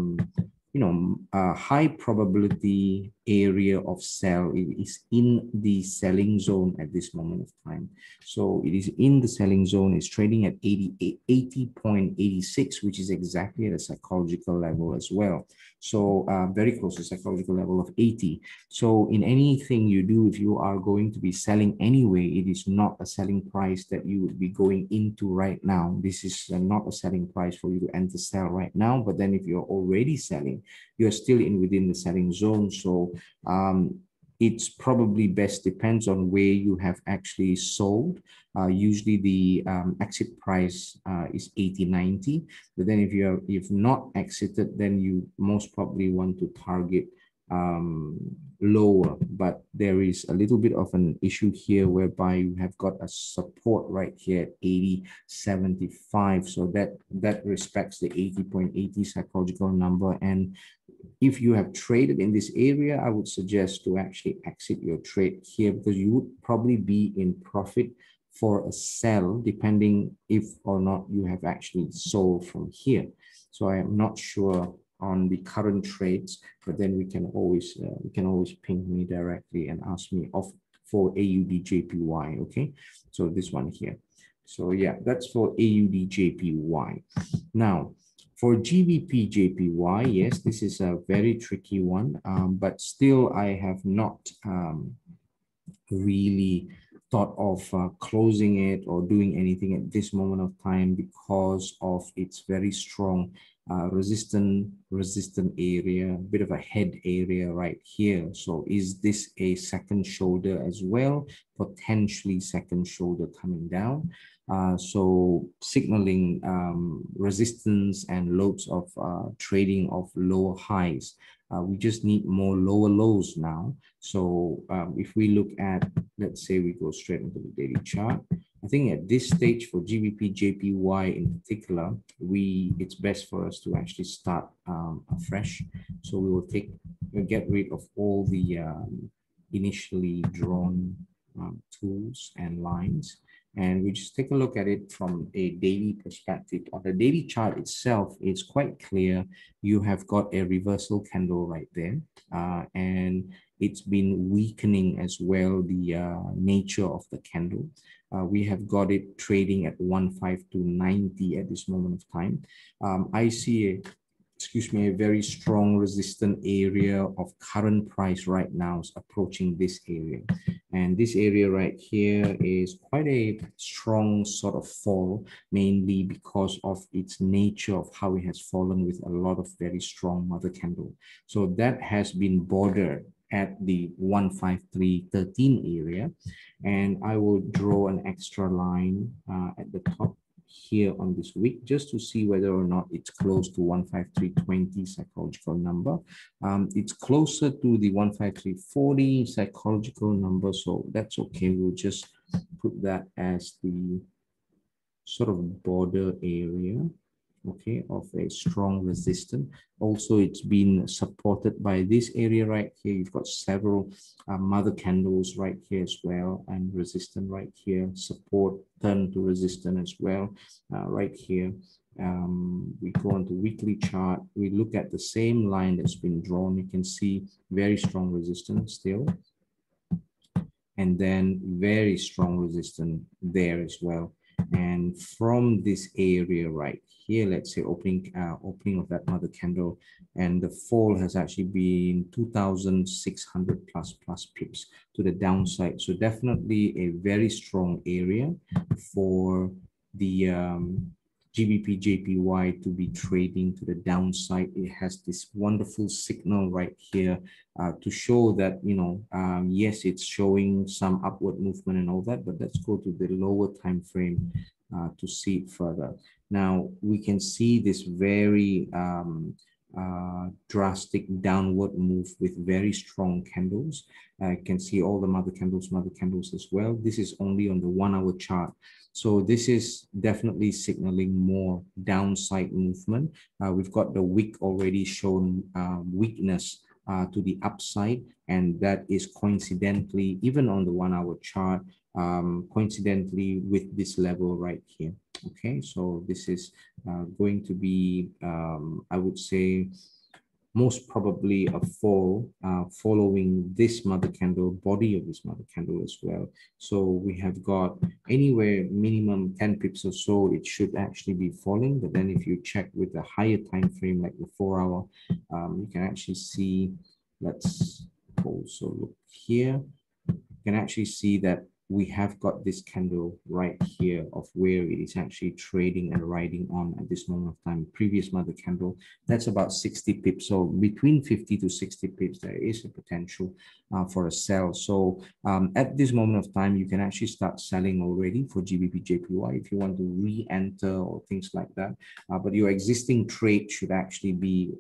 Speaker 1: high probability area of sell. It is in the selling zone at this moment of time. So it is in the selling zone. It's trading at 80.86, which is exactly at a psychological level as well. So very close to psychological level of 80. So in anything you do, if you are going to be selling anyway, it is not a selling price that you would be going into right now. This is not a selling price for you to enter sell right now. But then if you're already selling, you're still within the selling zone. So it's probably best, depends on where you have actually sold. Usually the exit price is 80.90, but then if you've not exited, then you most probably want to target lower. But there is a little bit of an issue here whereby you have got a support right here at 80.75, so that respects the 80.80 psychological number. And if you have traded in this area, I would suggest to actually exit your trade here, because you would probably be in profit for a sell, depending if or not you have actually sold from here. So I am not sure on the current trades, but then we can always ping me directly and ask me for AUD JPY. Okay, so this one here. So yeah, that's for AUD JPY. Now, for GBP JPY, yes, this is a very tricky one, but still I have not really thought of closing it or doing anything at this moment of time because of its very strong resistant area, a bit of a head area right here. So is this a second shoulder as well? Potentially second shoulder coming down. So signaling resistance and loads of trading of lower highs. We just need more lower lows now. So if we look at, let's say we go straight into the daily chart, I think at this stage for GBP JPY in particular, it's best for us to actually start afresh. So we will get rid of all the initially drawn tools and lines. And we just take a look at it from a daily perspective. On the daily chart itself, it's quite clear. You have got a reversal candle right there. And it's been weakening as well, the nature of the candle. We have got it trading at 152.90 at this moment of time. I see a very strong resistant area of current price right now is approaching this area. And this area right here is quite a strong sort of fall, mainly because of its nature of how it has fallen with a lot of very strong mother candle. So that has been bordered at the 153.13 area. And I will draw an extra line at the top here on this week just to see whether or not it's close to 153.20 psychological number. It's closer to the 153.40 psychological number, so that's okay. We'll just put that as the sort of border area, okay, of a strong resistance. Also, it's been supported by this area right here. You've got several mother candles right here as well, and resistance right here, support turn to resistance as well right here. We go on to weekly chart. We look at the same line that's been drawn. You can see very strong resistance still, and then very strong resistance there as well. And from this area right here, let's say opening of that mother candle, and the fall has actually been 2,600 plus pips to the downside. So definitely a very strong area for the GBP JPY to be trading to the downside. It has this wonderful signal right here to show that, yes, it's showing some upward movement and all that, but let's go to the lower time frame to see it further. Now, we can see this very drastic downward move with very strong candles. You can see all the mother candles as well. This is only on the 1 hour chart. So this is definitely signaling more downside movement. We've got the wick already shown weakness to the upside, and that is coincidentally, even on the 1 hour chart, coincidentally with this level right here. Okay, so this is going to be, I would say, most probably a fall following this mother candle, body of this mother candle as well. So we have got anywhere minimum 10 pips or so, it should actually be falling. But then if you check with the higher time frame, like the 4 hour, you can actually see, let's also look here. You can actually see that we have got this candle right here of where it is actually trading and riding on at this moment of time. Previous mother candle, that's about 60 pips. So between 50 to 60 pips, there is a potential for a sell. So at this moment of time, you can actually start selling already for GBP JPY if you want to re-enter or things like that. But your existing trade should actually be,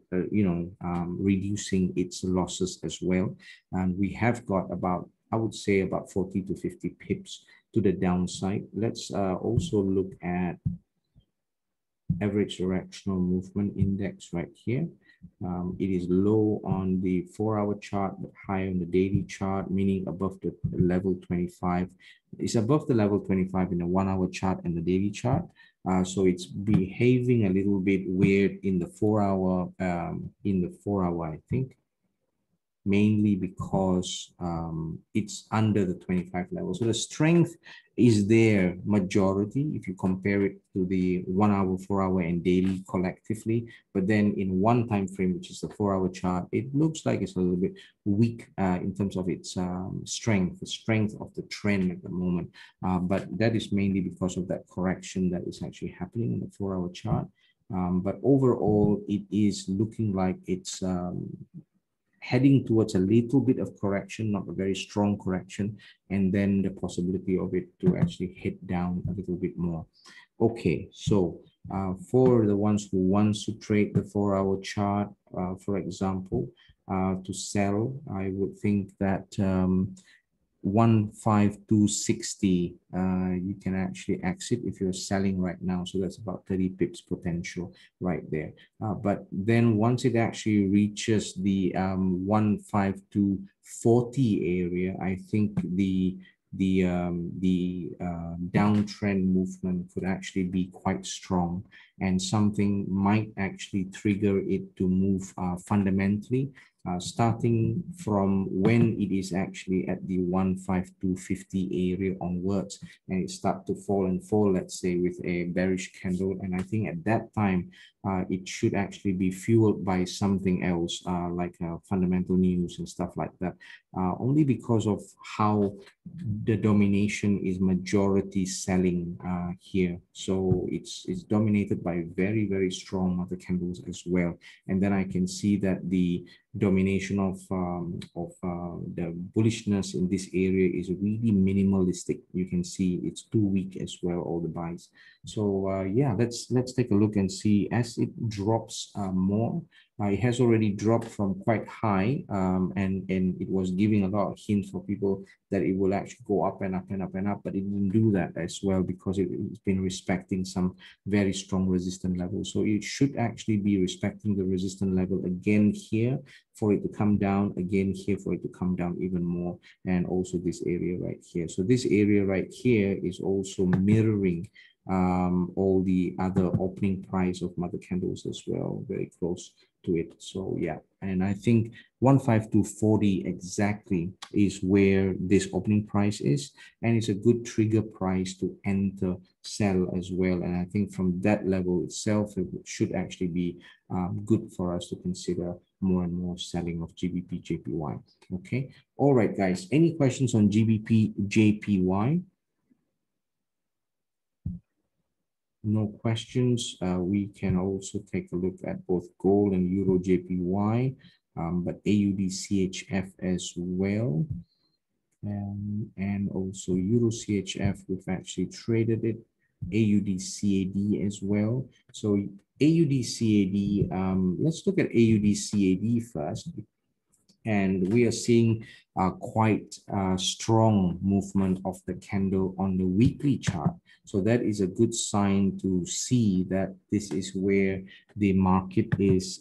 Speaker 1: reducing its losses as well. And we have got about, I would say, about 40 to 50 pips to the downside. Let's also look at average directional movement index right here. It is low on the 4 hour chart, but high on the daily chart, meaning above the level 25. It's above the level 25 in the 1 hour chart and the daily chart. So it's behaving a little bit weird in the 4 hour, I think, mainly because it's under the 25 level. So the strength is there majority if you compare it to the 1 hour, 4 hour and daily collectively. But then in one time frame, which is the 4 hour chart, it looks like it's a little bit weak in terms of its strength, the strength of the trend at the moment. But that is mainly because of that correction that is actually happening in the 4 hour chart. But overall, it is looking like it's heading towards a little bit of correction, not a very strong correction, and then the possibility of it to actually hit down a little bit more. Okay, so for the ones who wants to trade the 4 hour chart, for example, to sell, I would think that 15260 you can actually exit if you're selling right now. So that's about 30 pips potential right there. But then once it actually reaches the 15240 area, I think the downtrend movement could actually be quite strong, and something might actually trigger it to move fundamentally. Starting from when it is actually at the 15250 area onwards, and it start to fall and fall, let's say with a bearish candle. And I think at that time, it should actually be fueled by something else, like fundamental news and stuff like that, only because of how the domination is majority selling here. So it's dominated by very, very strong mother candles as well. And then I can see that the domination of the bullishness in this area is really minimalistic. You can see it's too weak as well, all the buys. So yeah, let's take a look and see as it drops more. It has already dropped from quite high, and it was giving a lot of hints for people that it will actually go up and up and up and up, but it didn't do that as well because it's been respecting some very strong resistance levels. So it should actually be respecting the resistance level again here for it to come down, again here for it to come down even more, and also this area right here. So this area right here is also mirroring all the other opening price of mother candles as well, very close to it. So yeah, and I think 15240 exactly is where this opening price is, and it's a good trigger price to enter sell as well. And I think from that level itself, it should actually be good for us to consider more and more selling of GBP JPY. Okay, all right guys, any questions on GBP JPY? no questions, we can also take a look at both gold and Euro JPY, but AUD CHF as well. And also Euro CHF, we've actually traded it, AUD CAD as well. So AUD CAD, let's look at AUD CAD first. And we are seeing quite strong movement of the candle on the weekly chart. So that is a good sign to see that this is where the market is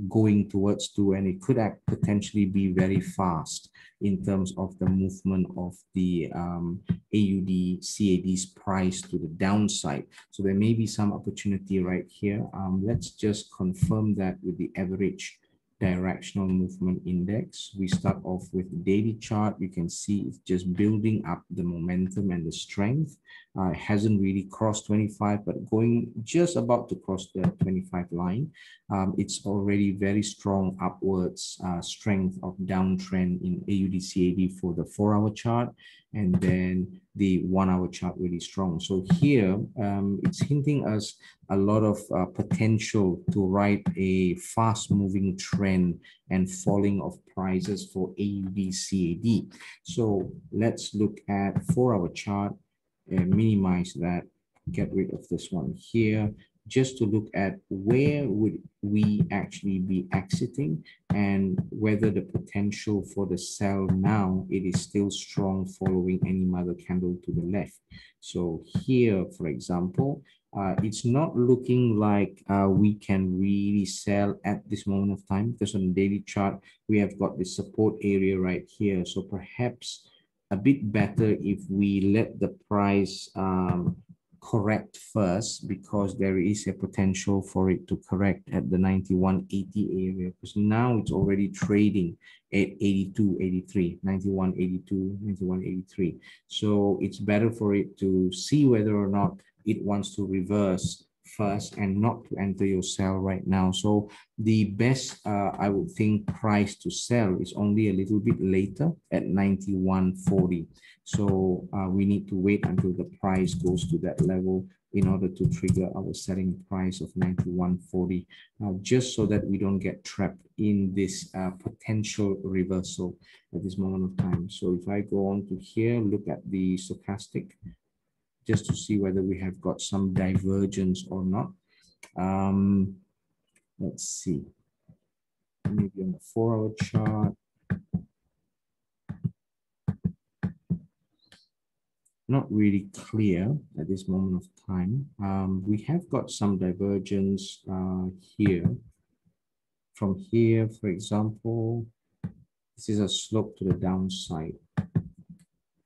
Speaker 1: going towards to, and it could potentially be very fast in terms of the movement of the AUD CAD's price to the downside. So there may be some opportunity right here. Let's just confirm that with the average directional movement index. We start off with the daily chart. You can see it's just building up the momentum and the strength. It hasn't really crossed 25, but going just about to cross the 25 line. It's already very strong upwards strength of downtrend in AUD/CAD for the 4-hour chart, and then the 1-hour chart really strong. So here it's hinting us a lot of potential to ride a fast-moving trend and falling of prices for AUD/CAD. So let's look at 4-hour chart and minimize that, get rid of this one here, just to look at where would we actually be exiting and whether the potential for the sell now, it is still strong following any mother candle to the left. So here, for example, it's not looking like we can really sell at this moment of time, because on the daily chart, we have got the support area right here. So perhaps a bit better if we let the price correct first, because there is a potential for it to correct at the 91.80 area, because now it's already trading at 82.83, 91.82, 91.83. So it's better for it to see whether or not it wants to reverse first and not to enter your sell right now. So the best, I would think, price to sell is only a little bit later at 91.40. So we need to wait until the price goes to that level in order to trigger our selling price of 91.40, just so that we don't get trapped in this potential reversal at this moment of time. So if I go on to here, look at the stochastic, just to see whether we have got some divergence or not. Let's see, maybe on the 4-hour chart. Not really clear at this moment of time. We have got some divergence here. From here, for example, this is a slope to the downside.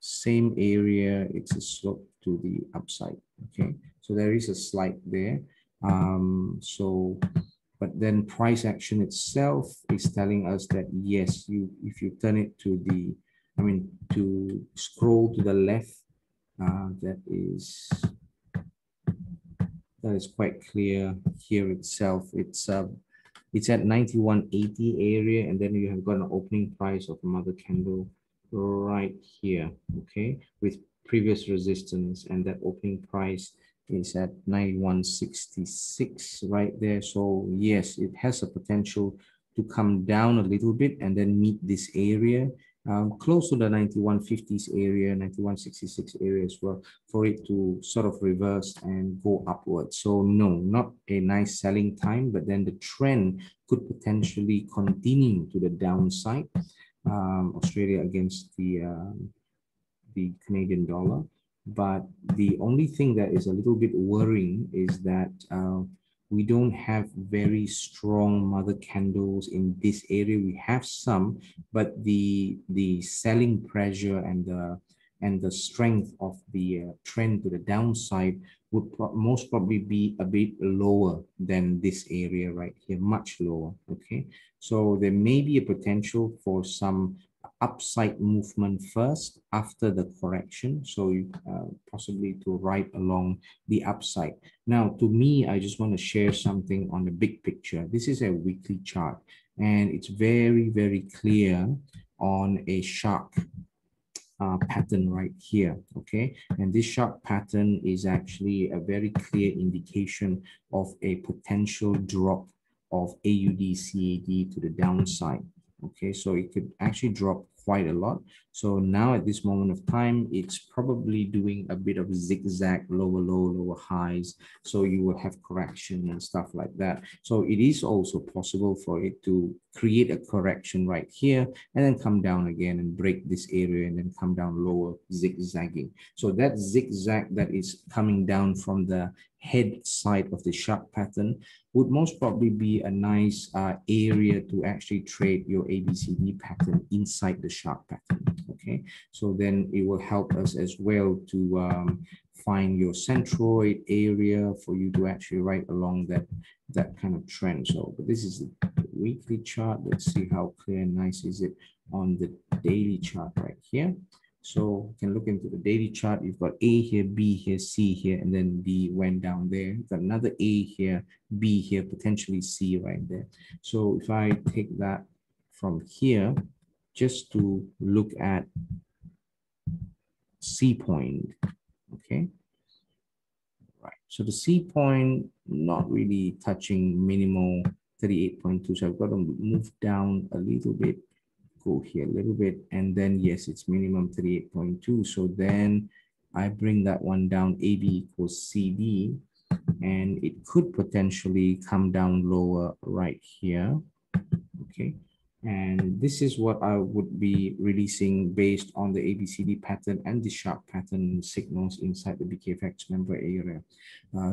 Speaker 1: Same area, it's a slope to the upside. Okay, so there is a slide there. But then price action itself is telling us that yes, if you turn it to the, to scroll to the left, that is quite clear here itself. It's at 91.80 area, and then you have got an opening price of another candle right here, okay, with previous resistance, and that opening price is at 91.66 right there. So yes, it has a potential to come down a little bit and then meet this area close to the 91.50s area, 91.66 area as well, for it to sort of reverse and go upwards. So no, not a nice selling time, but then the trend could potentially continue to the downside. Australia against the Canadian dollar. But the only thing that is a little bit worrying is that we don't have very strong mother candles in this area. We have some, but the selling pressure and the strength of the trend to the downside would most probably be a bit lower than this area right here, much lower. Okay, so there may be a potential for some upside movement first after the correction, so possibly to ride along the upside. Now, to me, I just want to share something on the big picture. This is a weekly chart, and it's very, very clear on a shark pattern right here, okay? And this sharp pattern is actually a very clear indication of a potential drop of AUD CAD to the downside, okay? So it could actually drop quite a lot. So now at this moment of time, it's probably doing a bit of zigzag, lower low, lower highs. So you will have correction and stuff like that. So it is also possible for it to create a correction right here and then come down again and break this area and then come down lower, zigzagging. So that zigzag that is coming down from the head side of the sharp pattern would most probably be a nice area to actually trade your ABCD pattern inside the sharp pattern, okay? So then it will help us as well to find your centroid area for you to actually ride along that kind of trend. So, but this is the weekly chart. Let's see how clear and nice is it on the daily chart right here. So you can look into the daily chart. You've got A here, B here, C here, and then D went down there. You've got another A here, B here, potentially C right there. So if I take that from here, just to look at C point, okay? Right. So the C point, not really touching minimal 38.2. So I've got to move down a little bit, go here a little bit, and then yes, it's minimum 38.2. So then I bring that one down, AB equals CD, and it could potentially come down lower right here, okay? And this is what I would be releasing based on the ABCD pattern and the sharp pattern signals inside the BKFX member area.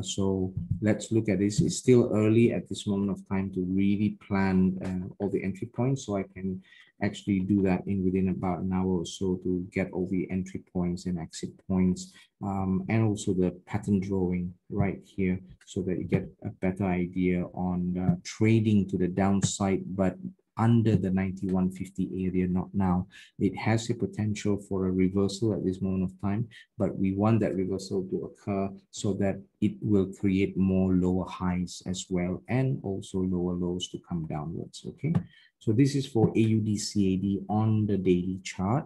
Speaker 1: So let's look at this. It's still early at this moment of time to really plan all the entry points. So I can actually do that within about an hour or so to get all the entry points and exit points, and also the pattern drawing right here so that you get a better idea on trading to the downside, but under the 9150 area, not now. It has a potential for a reversal at this moment of time, but we want that reversal to occur so that it will create more lower highs as well, and also lower lows to come downwards, okay? So this is for AUD CAD on the daily chart,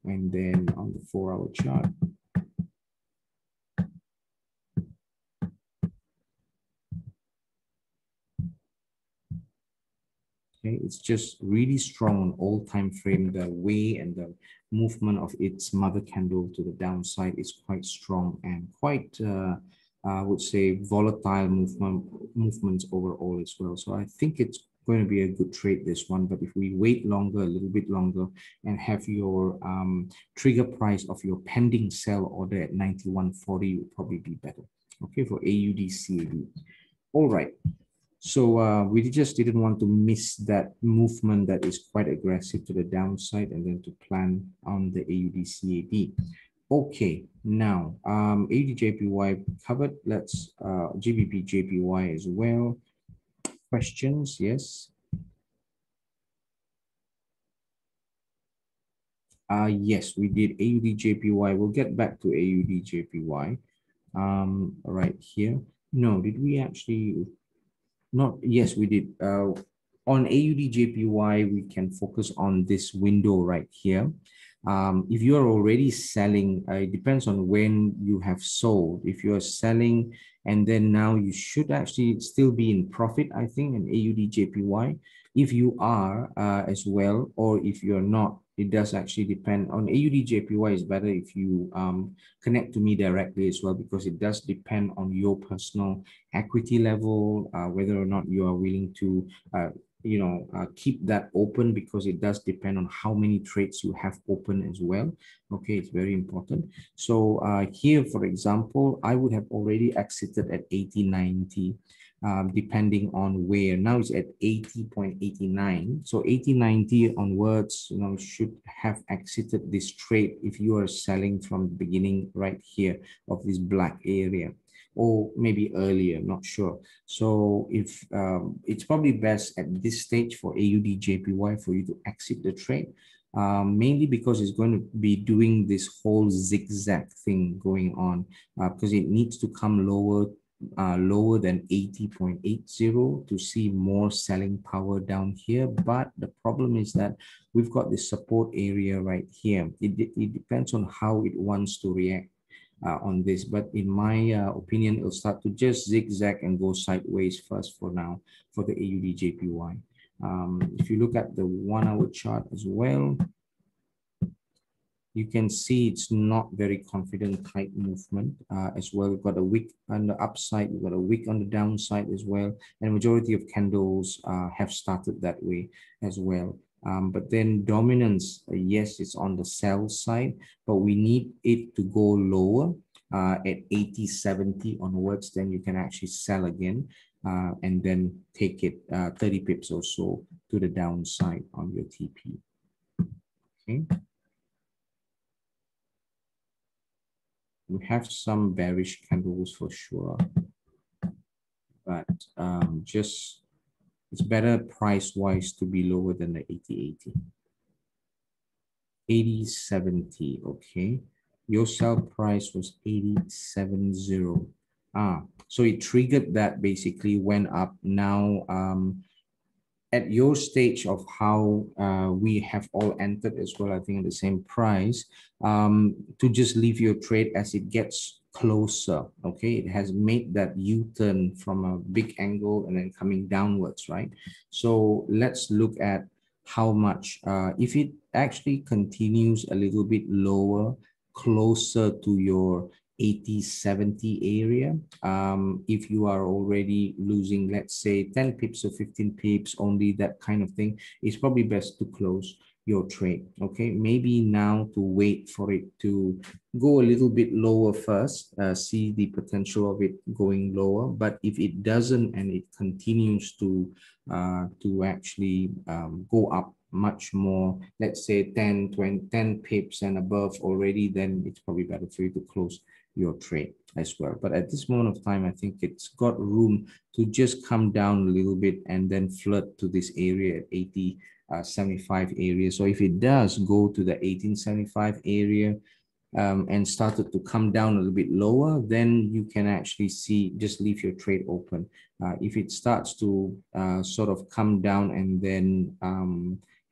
Speaker 1: and then on the 4-hour chart. Okay, it's just really strong on all time frame. The way and the movement of its mother candle to the downside is quite strong and quite, I would say, volatile movements overall as well. So I think it's going to be a good trade, this one. But if we wait longer, a little bit longer, and have your trigger price of your pending sell order at 91.40, would probably be better. Okay, for AUD CAD. All right. So we just didn't want to miss that movement that is quite aggressive to the downside, and then to plan on the AUD CAD. Okay, now AUD JPY covered. Let's GBP JPY as well. Questions? Yes. Yes, we did AUD JPY. We'll get back to AUD JPY. Right here. No, did we actually? Not, yes, we did. On AUD JPY, we can focus on this window right here. If you are already selling, it depends on when you have sold. If you are selling and then now you should actually still be in profit, I think, in AUD JPY. If you are as well, or if you're not, it does actually depend. On AUD JPY, is better if you connect to me directly as well, because it does depend on your personal equity level, whether or not you are willing to keep that open, because it does depend on how many trades you have open as well. Okay, it's very important. So here, for example, I would have already exited at 80.90, depending on where. Now it's at 80.89. So 80.90 onwards, should have exited this trade if you are selling from the beginning right here of this black area, or maybe earlier, not sure. So if it's probably best at this stage for AUD JPY for you to exit the trade, mainly because it's going to be doing this whole zigzag thing going on, because it needs to come lower lower than 80.80 to see more selling power down here. But the problem is that we've got this support area right here. It depends on how it wants to react on this. But in my opinion, it'll start to just zigzag and go sideways first for now for the AUD JPY. If you look at the 1 hour chart as well, you can see it's not very confident type movement as well. We've got a wick on the upside, we've got a wick on the downside as well. And majority of candles have started that way as well. But then dominance, yes, it's on the sell side, but we need it to go lower at 80.70 onwards, then you can actually sell again and then take it 30 pips or so to the downside on your TP. Okay. We have some bearish candles for sure, but just it's better price-wise to be lower than the 80.80. 80.70, okay. Your sell price was 80.70. So it triggered that, basically went up. Now, at your stage of how we have all entered as well, I think at the same price, to just leave your trade as it gets closer, okay? It has made that U-turn from a big angle and then coming downwards, right? So let's look at how much, if it actually continues a little bit lower, closer to your 80-70 area, if you are already losing, let's say 10 pips or 15 pips, only that kind of thing, it's probably best to close your trade. Okay, maybe now to wait for it to go a little bit lower first, see the potential of it going lower. But if it doesn't and it continues to actually go up much more, let's say 10, 20, 10 pips and above already, then it's probably better for you to close your trade as well. But at this moment of time, I think it's got room to just come down a little bit and then flirt to this area at 80.75 area. So if it does go to the 18.75 area and started to come down a little bit lower, then you can actually see, just leave your trade open. If it starts to sort of come down and then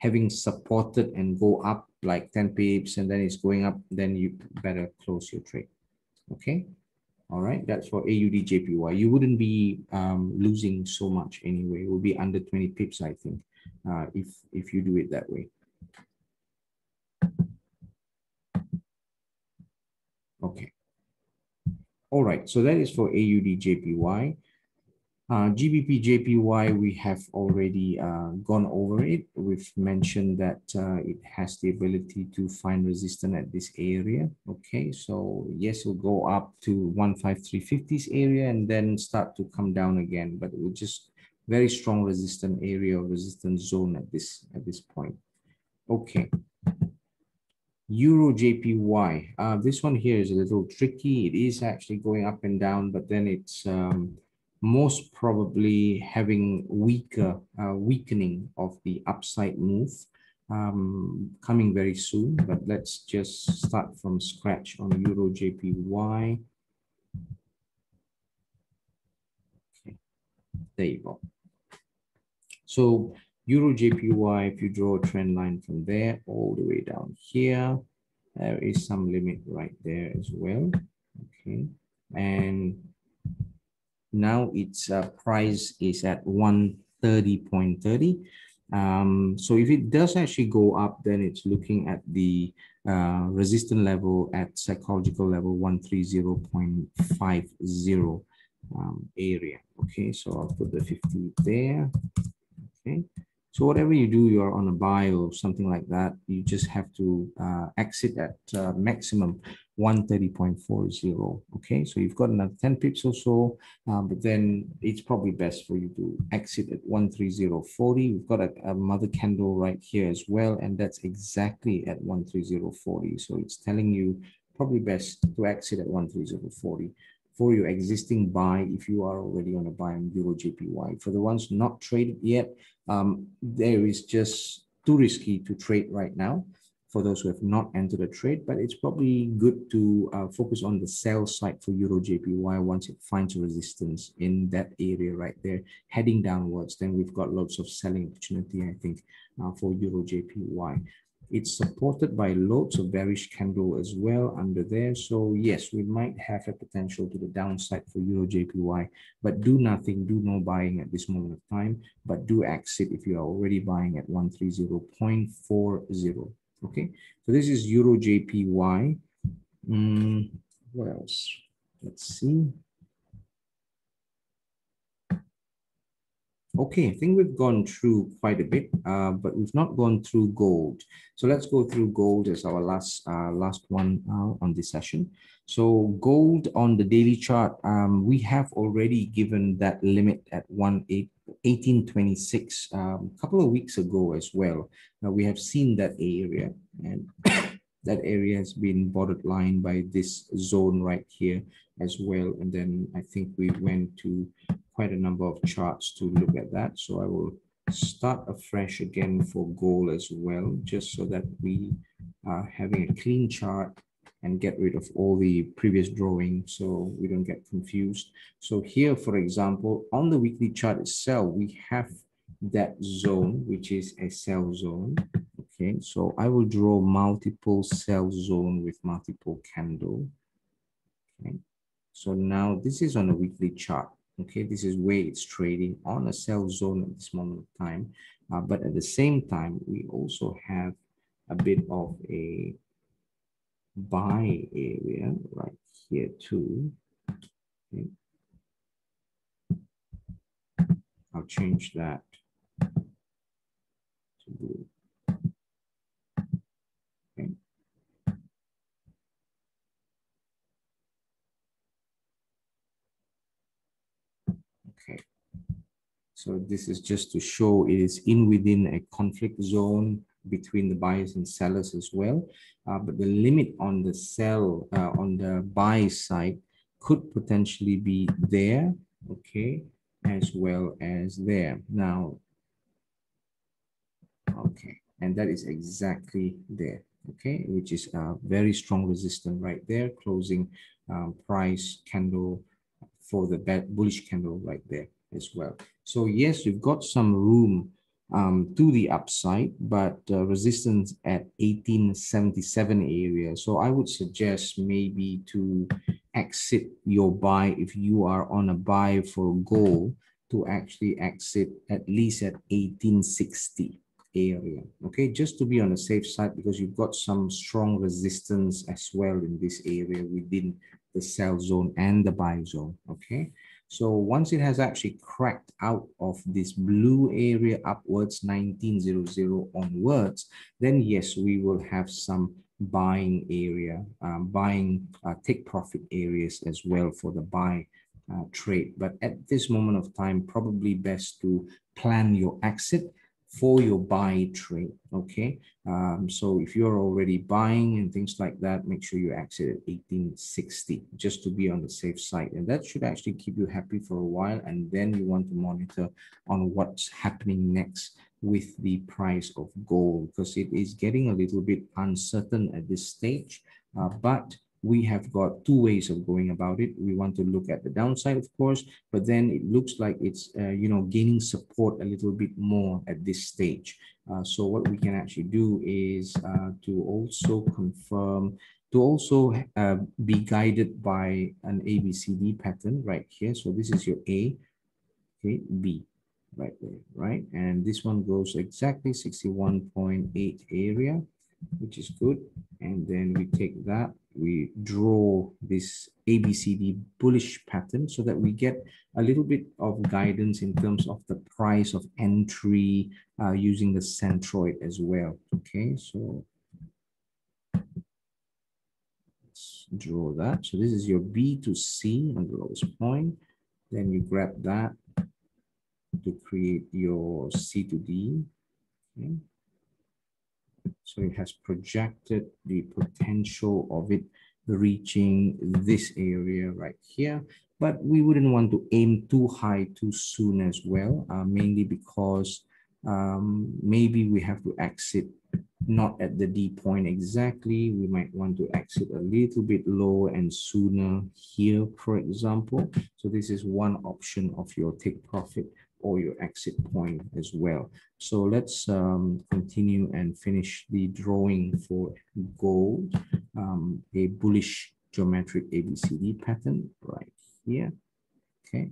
Speaker 1: having supported and go up like 10 pips and then it's going up, then you better close your trade. Okay, all right, that's for AUD JPY. You wouldn't be losing so much anyway. It will be under 20 pips, I think, if you do it that way. Okay, all right, so that is for AUD JPY. GBP Jpy, we have already gone over it. We've mentioned that it has the ability to find resistance at this area. Okay, so yes, it'll go up to 15350s area and then start to come down again, but it will just very strong resistance area or resistance zone at this point. Okay. Euro JPY. This one here is a little tricky. It is actually going up and down, but then it's most probably having weakening of the upside move coming very soon. But let's just start from scratch on Euro JPY. Okay, there you go. So Euro JPY, if you draw a trend line from there all the way down here, there is some limit right there as well. Okay, and now its price is at 130.30. So if it does actually go up, then it's looking at the resistance level at psychological level 130.50 area. Okay, so I'll put the 50 there. Okay, so whatever you do, you're on a buy or something like that, you just have to exit at maximum 130.40. Okay, so you've got another 10 pips or so, but then it's probably best for you to exit at 130.40. We've got a mother candle right here as well, and that's exactly at 130.40. So it's telling you probably best to exit at 130.40 for your existing buy if you are already on a buy on Euro JPY. For the ones not traded yet, there is just too risky to trade right now. for those who have not entered a trade, but it's probably good to focus on the sell side for Euro JPY once it finds resistance in that area right there, heading downwards. Then we've got lots of selling opportunity, I think, for Euro JPY. It's supported by loads of bearish candle as well under there. So yes, we might have a potential to the downside for Euro JPY, but do nothing, do no buying at this moment of time, but do exit if you are already buying at 130.40. Okay, so this is Euro JPY. What else? Let's see. Okay, I think we've gone through quite a bit, but we've not gone through gold. So let's go through gold as our last one on this session. So gold on the daily chart, we have already given that limit at 1826 a couple of weeks ago as well. Now we have seen that area, and that area has been borderline by this zone right here as well. And then I think we went to quite a number of charts to look at that. So I will start afresh again for gold as well, just so that we are having a clean chart and get rid of all the previous drawing so we don't get confused. So here, for example, on the weekly chart itself, we have that zone, which is a sell zone. Okay, so I will draw multiple sell zone with multiple candle. Okay, so now this is on a weekly chart. Okay, this is where it's trading on a sell zone at this moment of time. But at the same time, we also have a bit of a buy area right here too. Okay. I'll change that to blue. Okay. Okay. So this is just to show it is within a conflict zone between the buyers and sellers as well. But the limit on the sell, on the buy side could potentially be there, okay, as well as there. Now, okay, and that is exactly there, okay, which is a very strong resistance right there, closing price candle for the bullish candle right there as well. So yes, you've got some room to the upside, but resistance at 1877 area. So I would suggest maybe to exit your buy if you are on a buy for gold, to actually exit at least at 1860 area. Okay, just to be on the safe side, because you've got some strong resistance as well in this area within the sell zone and the buy zone. Okay, so once it has actually cracked out of this blue area upwards, 1900 onwards, then yes, we will have some buying area, take profit areas as well for the buy trade. But at this moment of time, probably best to plan your exit for your buy trade. Okay, so if you're already buying and things like that, make sure you exit at 1860 just to be on the safe side, and that should actually keep you happy for a while. And then you want to monitor on what's happening next with the price of gold, because it is getting a little bit uncertain at this stage, but we have got two ways of going about it. We want to look at the downside, of course, but then it looks like it's gaining support a little bit more at this stage. So what we can actually do is to also confirm, to also be guided by an ABCD pattern right here. So this is your A, okay, B right there, right? And this one goes exactly 61.8 area, which is good. And then we take that, we draw this ABCD bullish pattern so that we get a little bit of guidance in terms of the price of entry using the centroid as well. Okay, so let's draw that. So this is your B to C on the lowest point. Then you grab that to create your C to D. Okay. So it has projected the potential of it reaching this area right here, but we wouldn't want to aim too high too soon as well, mainly because maybe we have to exit not at the D point exactly. We might want to exit a little bit lower and sooner here, for example. So this is one option of your take profit or your exit point as well. So let's continue and finish the drawing for gold, a bullish geometric ABCD pattern right here. Okay,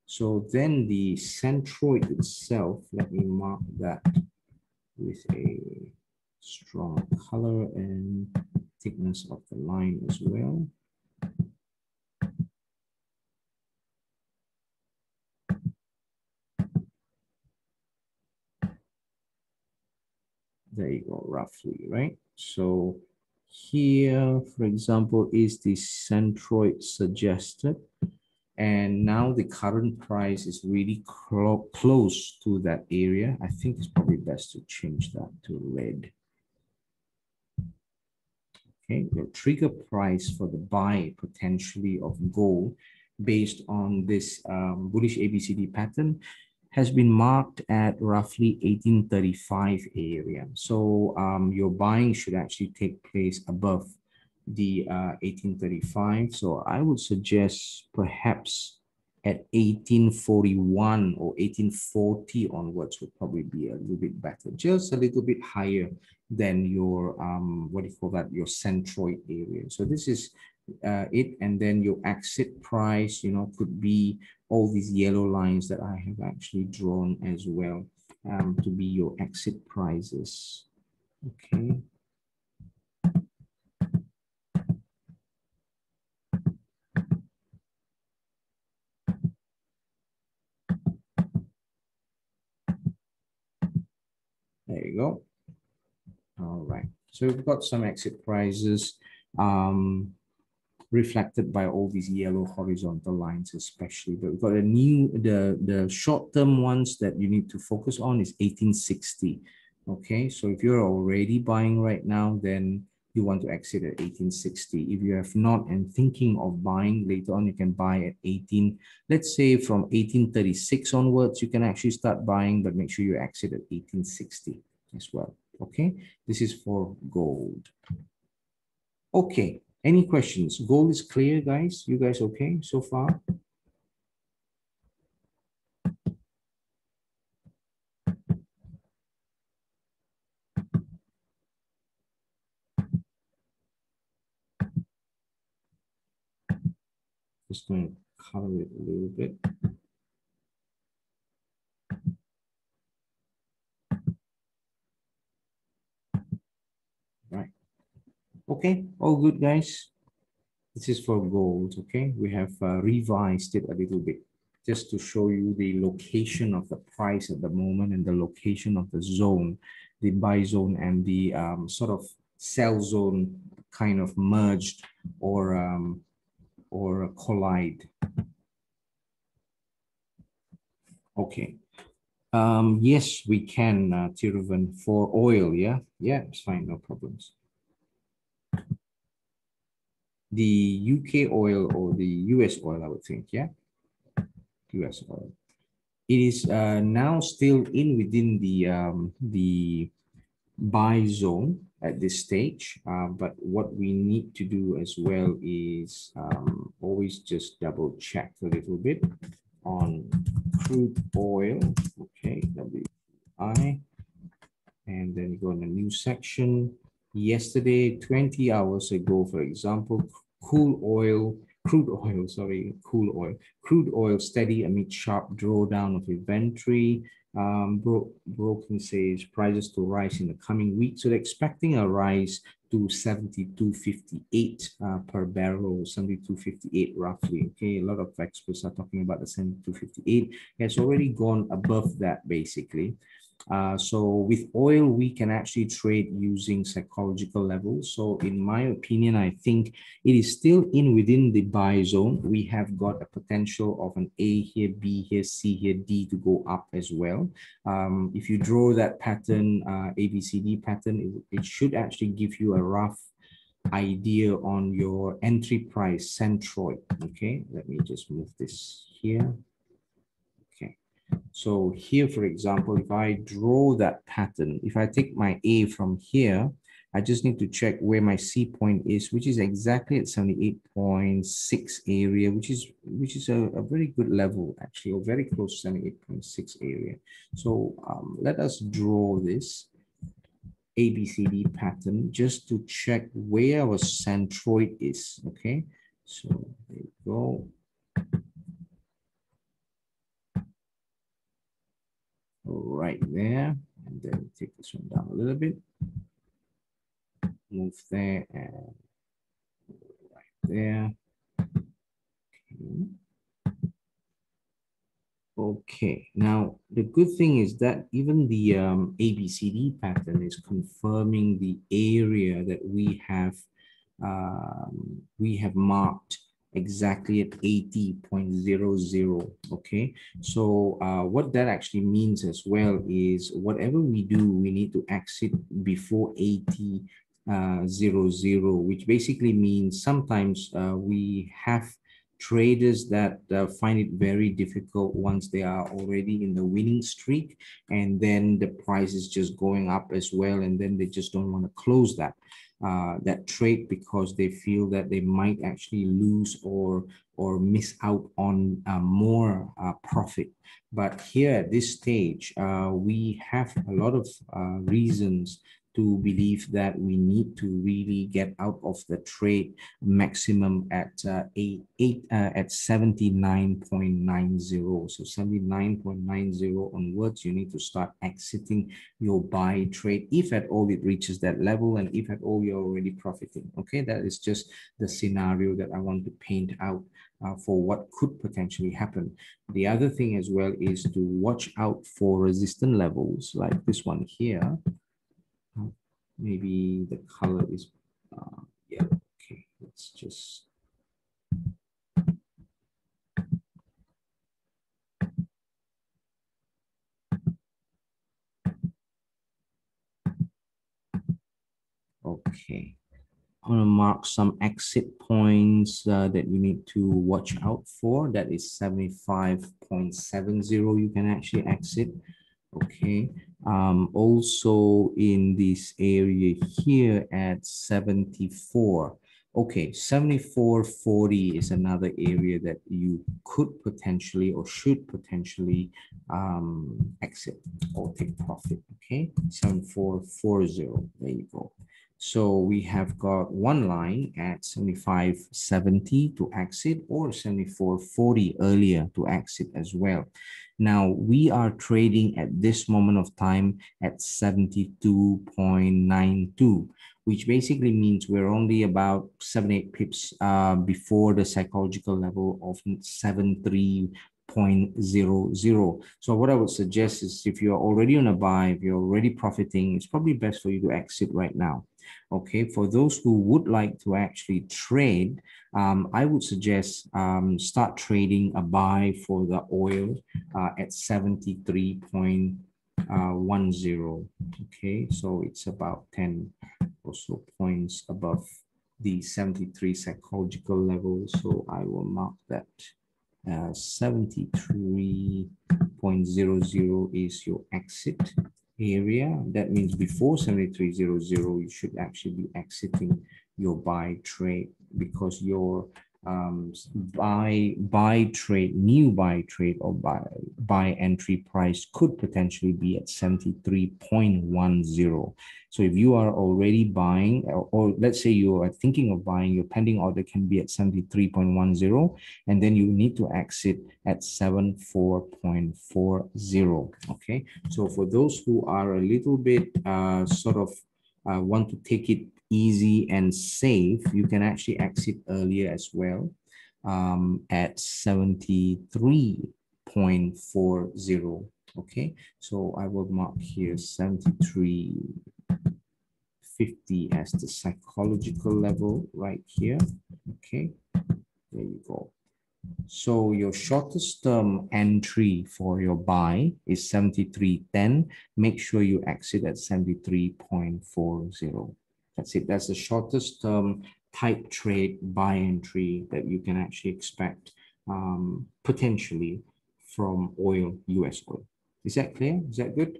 Speaker 1: so then the centroid itself, let me mark that with a strong color and thickness of the line as well. There you go, roughly, right? So here, for example, is the centroid suggested. And now the current price is really close to that area. I think it's probably best to change that to red. Okay, your trigger price for the buy potentially of gold based on this bullish ABCD pattern has been marked at roughly 1835 area. So your buying should actually take place above the 1835. So I would suggest perhaps at 1841 or 1840 onwards would probably be a little bit better, just a little bit higher than your what do you call that, your centroid area. So this is it, and then your exit price, you know, could be all these yellow lines that I have actually drawn as well, to be your exit prices. Okay. There you go. All right. So we've got some exit prices reflected by all these yellow horizontal lines especially. But we've got a new, the short-term ones that you need to focus on is 1860. Okay, so if you're already buying right now, then you want to exit at 1860. If you have not and thinking of buying later on, you can buy at 18. Let's say from 1836 onwards, you can actually start buying, but make sure you exit at 1860 as well. Okay, this is for gold. Okay, any questions? Gold is clear, guys. You guys okay so far? Just going to color it a little bit. Right. Okay, all good, guys. This is for gold, okay? We have revised it a little bit just to show you the location of the price at the moment and the location of the zone, the buy zone and the sort of sell zone kind of merged or collide. Okay. Yes, we can, Tiruvan, for oil, yeah? Yeah, it's fine, no problems. The UK oil or the US oil, I would think, yeah? US oil. It is now still in within the buy zone at this stage, but what we need to do as well is always just double check a little bit on crude oil. Okay, WI, and then you go in a new section. Yesterday, 20 hours ago, for example, crude oil steady amid sharp drawdown of inventory. Broken says prices to rise in the coming week. So they're expecting a rise to 72.58 per barrel, 72.58 roughly. Okay, a lot of experts are talking about the 72.58. It's already gone above that basically. So with oil, we can actually trade using psychological levels. So in my opinion, I think it is still in within the buy zone. We have got a potential of an A here, B here, C here, D to go up as well. If you draw that pattern, ABCD pattern, it should actually give you a rough idea on your entry price centroid. Okay, let me just move this here. Okay. So here, for example, if I draw that pattern, if I take my A from here, I just need to check where my C point is, which is exactly at 78.6 area, which is a very good level actually, or very close to 78.6 area. So let us draw this ABCD pattern just to check where our centroid is. Okay, so there you go. Right there, and then take this one down a little bit. Move there and right there. Okay, now the good thing is that even the ABCD pattern is confirming the area that we have marked exactly at 80.00. Okay, so what that actually means as well is whatever we do, we need to exit before 80.00, which basically means sometimes we have traders that find it very difficult once they are already in the winning streak, and then the price is just going up as well, and then they just don't want to close that trade because they feel that they might actually lose or miss out on more profit. But here at this stage, we have a lot of reasons to believe that we need to really get out of the trade maximum at at 79.90. So 79.90 onwards, you need to start exiting your buy trade if at all it reaches that level, and if at all you're already profiting. Okay, that is just the scenario that I want to paint out for what could potentially happen. The other thing as well is to watch out for resistant levels like this one here. Maybe the color is yellow. Okay, let's just okay. I'm going to mark some exit points that you need to watch out for. That is 75.70. You can actually exit. Okay. Also in this area here at 74. Okay, 74.40 is another area that you could potentially or should potentially exit or take profit. Okay, 74.40. There you go. So we have got one line at 75.70 to exit, or 74.40 earlier to exit as well. Now we are trading at this moment of time at 72.92, which basically means we're only about 7-8 pips before the psychological level of 73.00. So what I would suggest is if you're already on a buy, if you're already profiting, it's probably best for you to exit right now. Okay, for those who would like to actually trade, I would suggest start trading a buy for the oil at 73.10. Okay, so it's about 10 or so points above the 73 psychological level. So I will mark that 73.00 is your exit area. That means before 73.00, you should actually be exiting your buy trade, because your buy trade, new buy trade or buy entry price could potentially be at 73.10. So if you are already buying, or let's say you are thinking of buying, your pending order can be at 73.10, and then you need to exit at 74.40. Okay, so for those who are a little bit want to take it easy and safe, you can actually exit earlier as well at 73.40. Okay, so I will mark here 73.50 as the psychological level right here. Okay, there you go. So your shortest term entry for your buy is 73.10. Make sure you exit at 73.40. That's it. That's the shortest term type trade buy entry that you can actually expect potentially from oil, US oil. Is that clear? Is that good?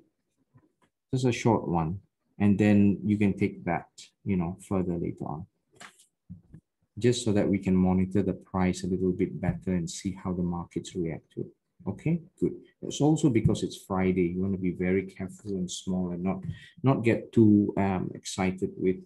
Speaker 1: Just a short one. And then you can take that, further later on, just so that we can monitor the price a little bit better and see how the markets react to it. Okay, good. It's also because it's Friday. You want to be very careful and small and not get too excited with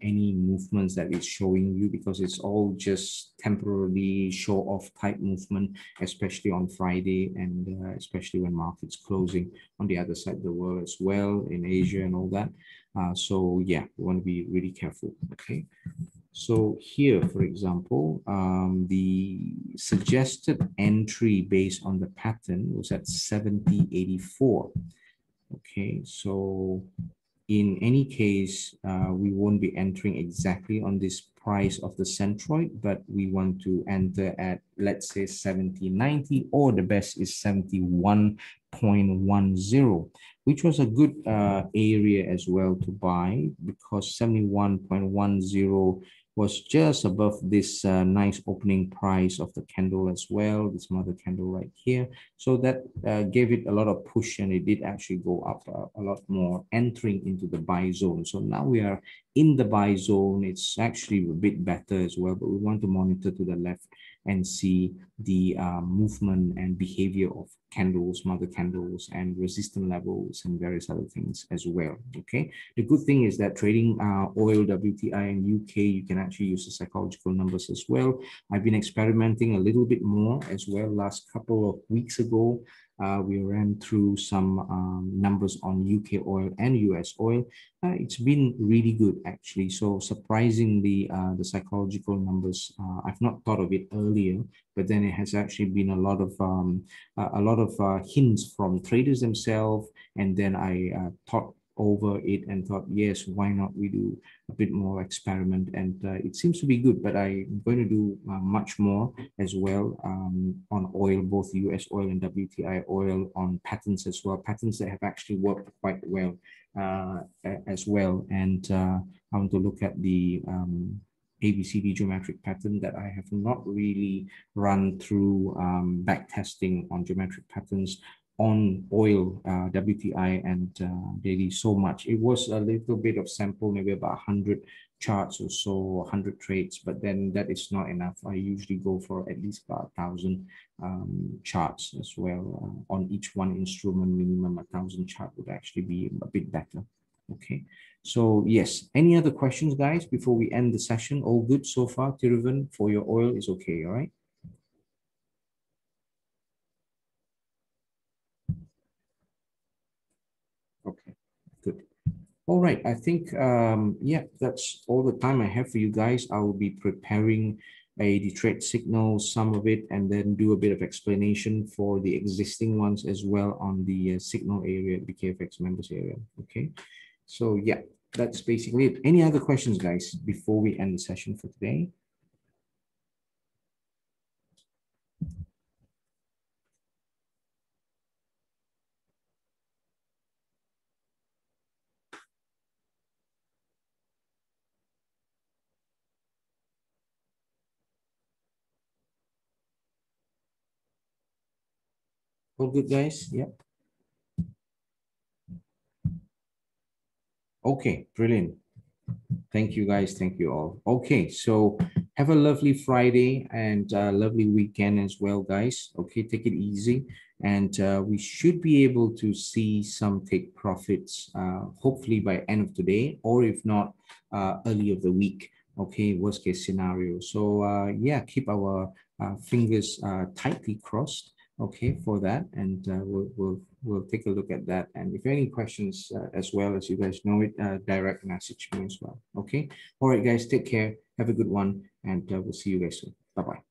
Speaker 1: any movements that it's showing you, because it's all just temporarily show off type movement, especially on Friday, and especially when markets closing on the other side of the world as well, in Asia and all that. So yeah, we want to be really careful. Okay. So here, for example, the suggested entry based on the pattern was at 70.84. Okay, so in any case, we won't be entering exactly on this price of the centroid, but we want to enter at, let's say, 70.90, or the best is 71.10, which was a good area as well to buy, because 71.10 was just above this nice opening price of the candle as well, this mother candle right here. So that gave it a lot of push, and it did actually go up a lot more, entering into the buy zone. So now we are in the buy zone. It's actually a bit better as well, but we want to monitor to the left and see the movement and behavior of candles, mother candles, and resistance levels, and various other things as well. Okay. The good thing is that trading oil, WTI, and UK, you can actually use the psychological numbers as well. I've been experimenting a little bit more as well. Last couple of weeks ago, we ran through some numbers on UK oil and US oil. It's been really good, actually. So surprisingly, the psychological numbers, I've not thought of it earlier, but then it has actually been a lot of hints from traders themselves. And then I thought over it and thought, yes, why not we do a bit more experiment, and it seems to be good. But I'm going to do much more as well on oil, both US oil and WTI oil, on patterns as well, patterns that have actually worked quite well as well. And I want to look at the ABCD geometric pattern that I have not really run through back testing on geometric patterns on oil, WTI, and daily so much. It was a little bit of sample, maybe about 100 charts or so, 100 trades, but then that is not enough. I usually go for at least about 1,000 charts as well. On each one instrument, minimum 1,000 chart would actually be a bit better. Okay, so yes, any other questions, guys, before we end the session? All good so far, Thiruvan, for your oil is okay, all right? Okay, good. All right, I think, yeah, that's all the time I have for you guys. I will be preparing the trade signals, some of it, and then do a bit of explanation for the existing ones as well on the signal area, the KFX members area. Okay, so yeah, that's basically it. Any other questions, guys, before we end the session for today? All good, guys? Yeah. Okay, brilliant. Thank you, guys. Thank you all. Okay, so have a lovely Friday and a lovely weekend as well, guys. Okay, take it easy. And we should be able to see some take profits, hopefully by end of today, or if not, early of the week. Okay, worst case scenario. So yeah, keep our fingers tightly crossed. Okay, for that, and we'll take a look at that. And if any questions, as well, as you guys know it, direct message me as well. Okay, all right, guys, take care. Have a good one, and we'll see you guys soon. Bye bye.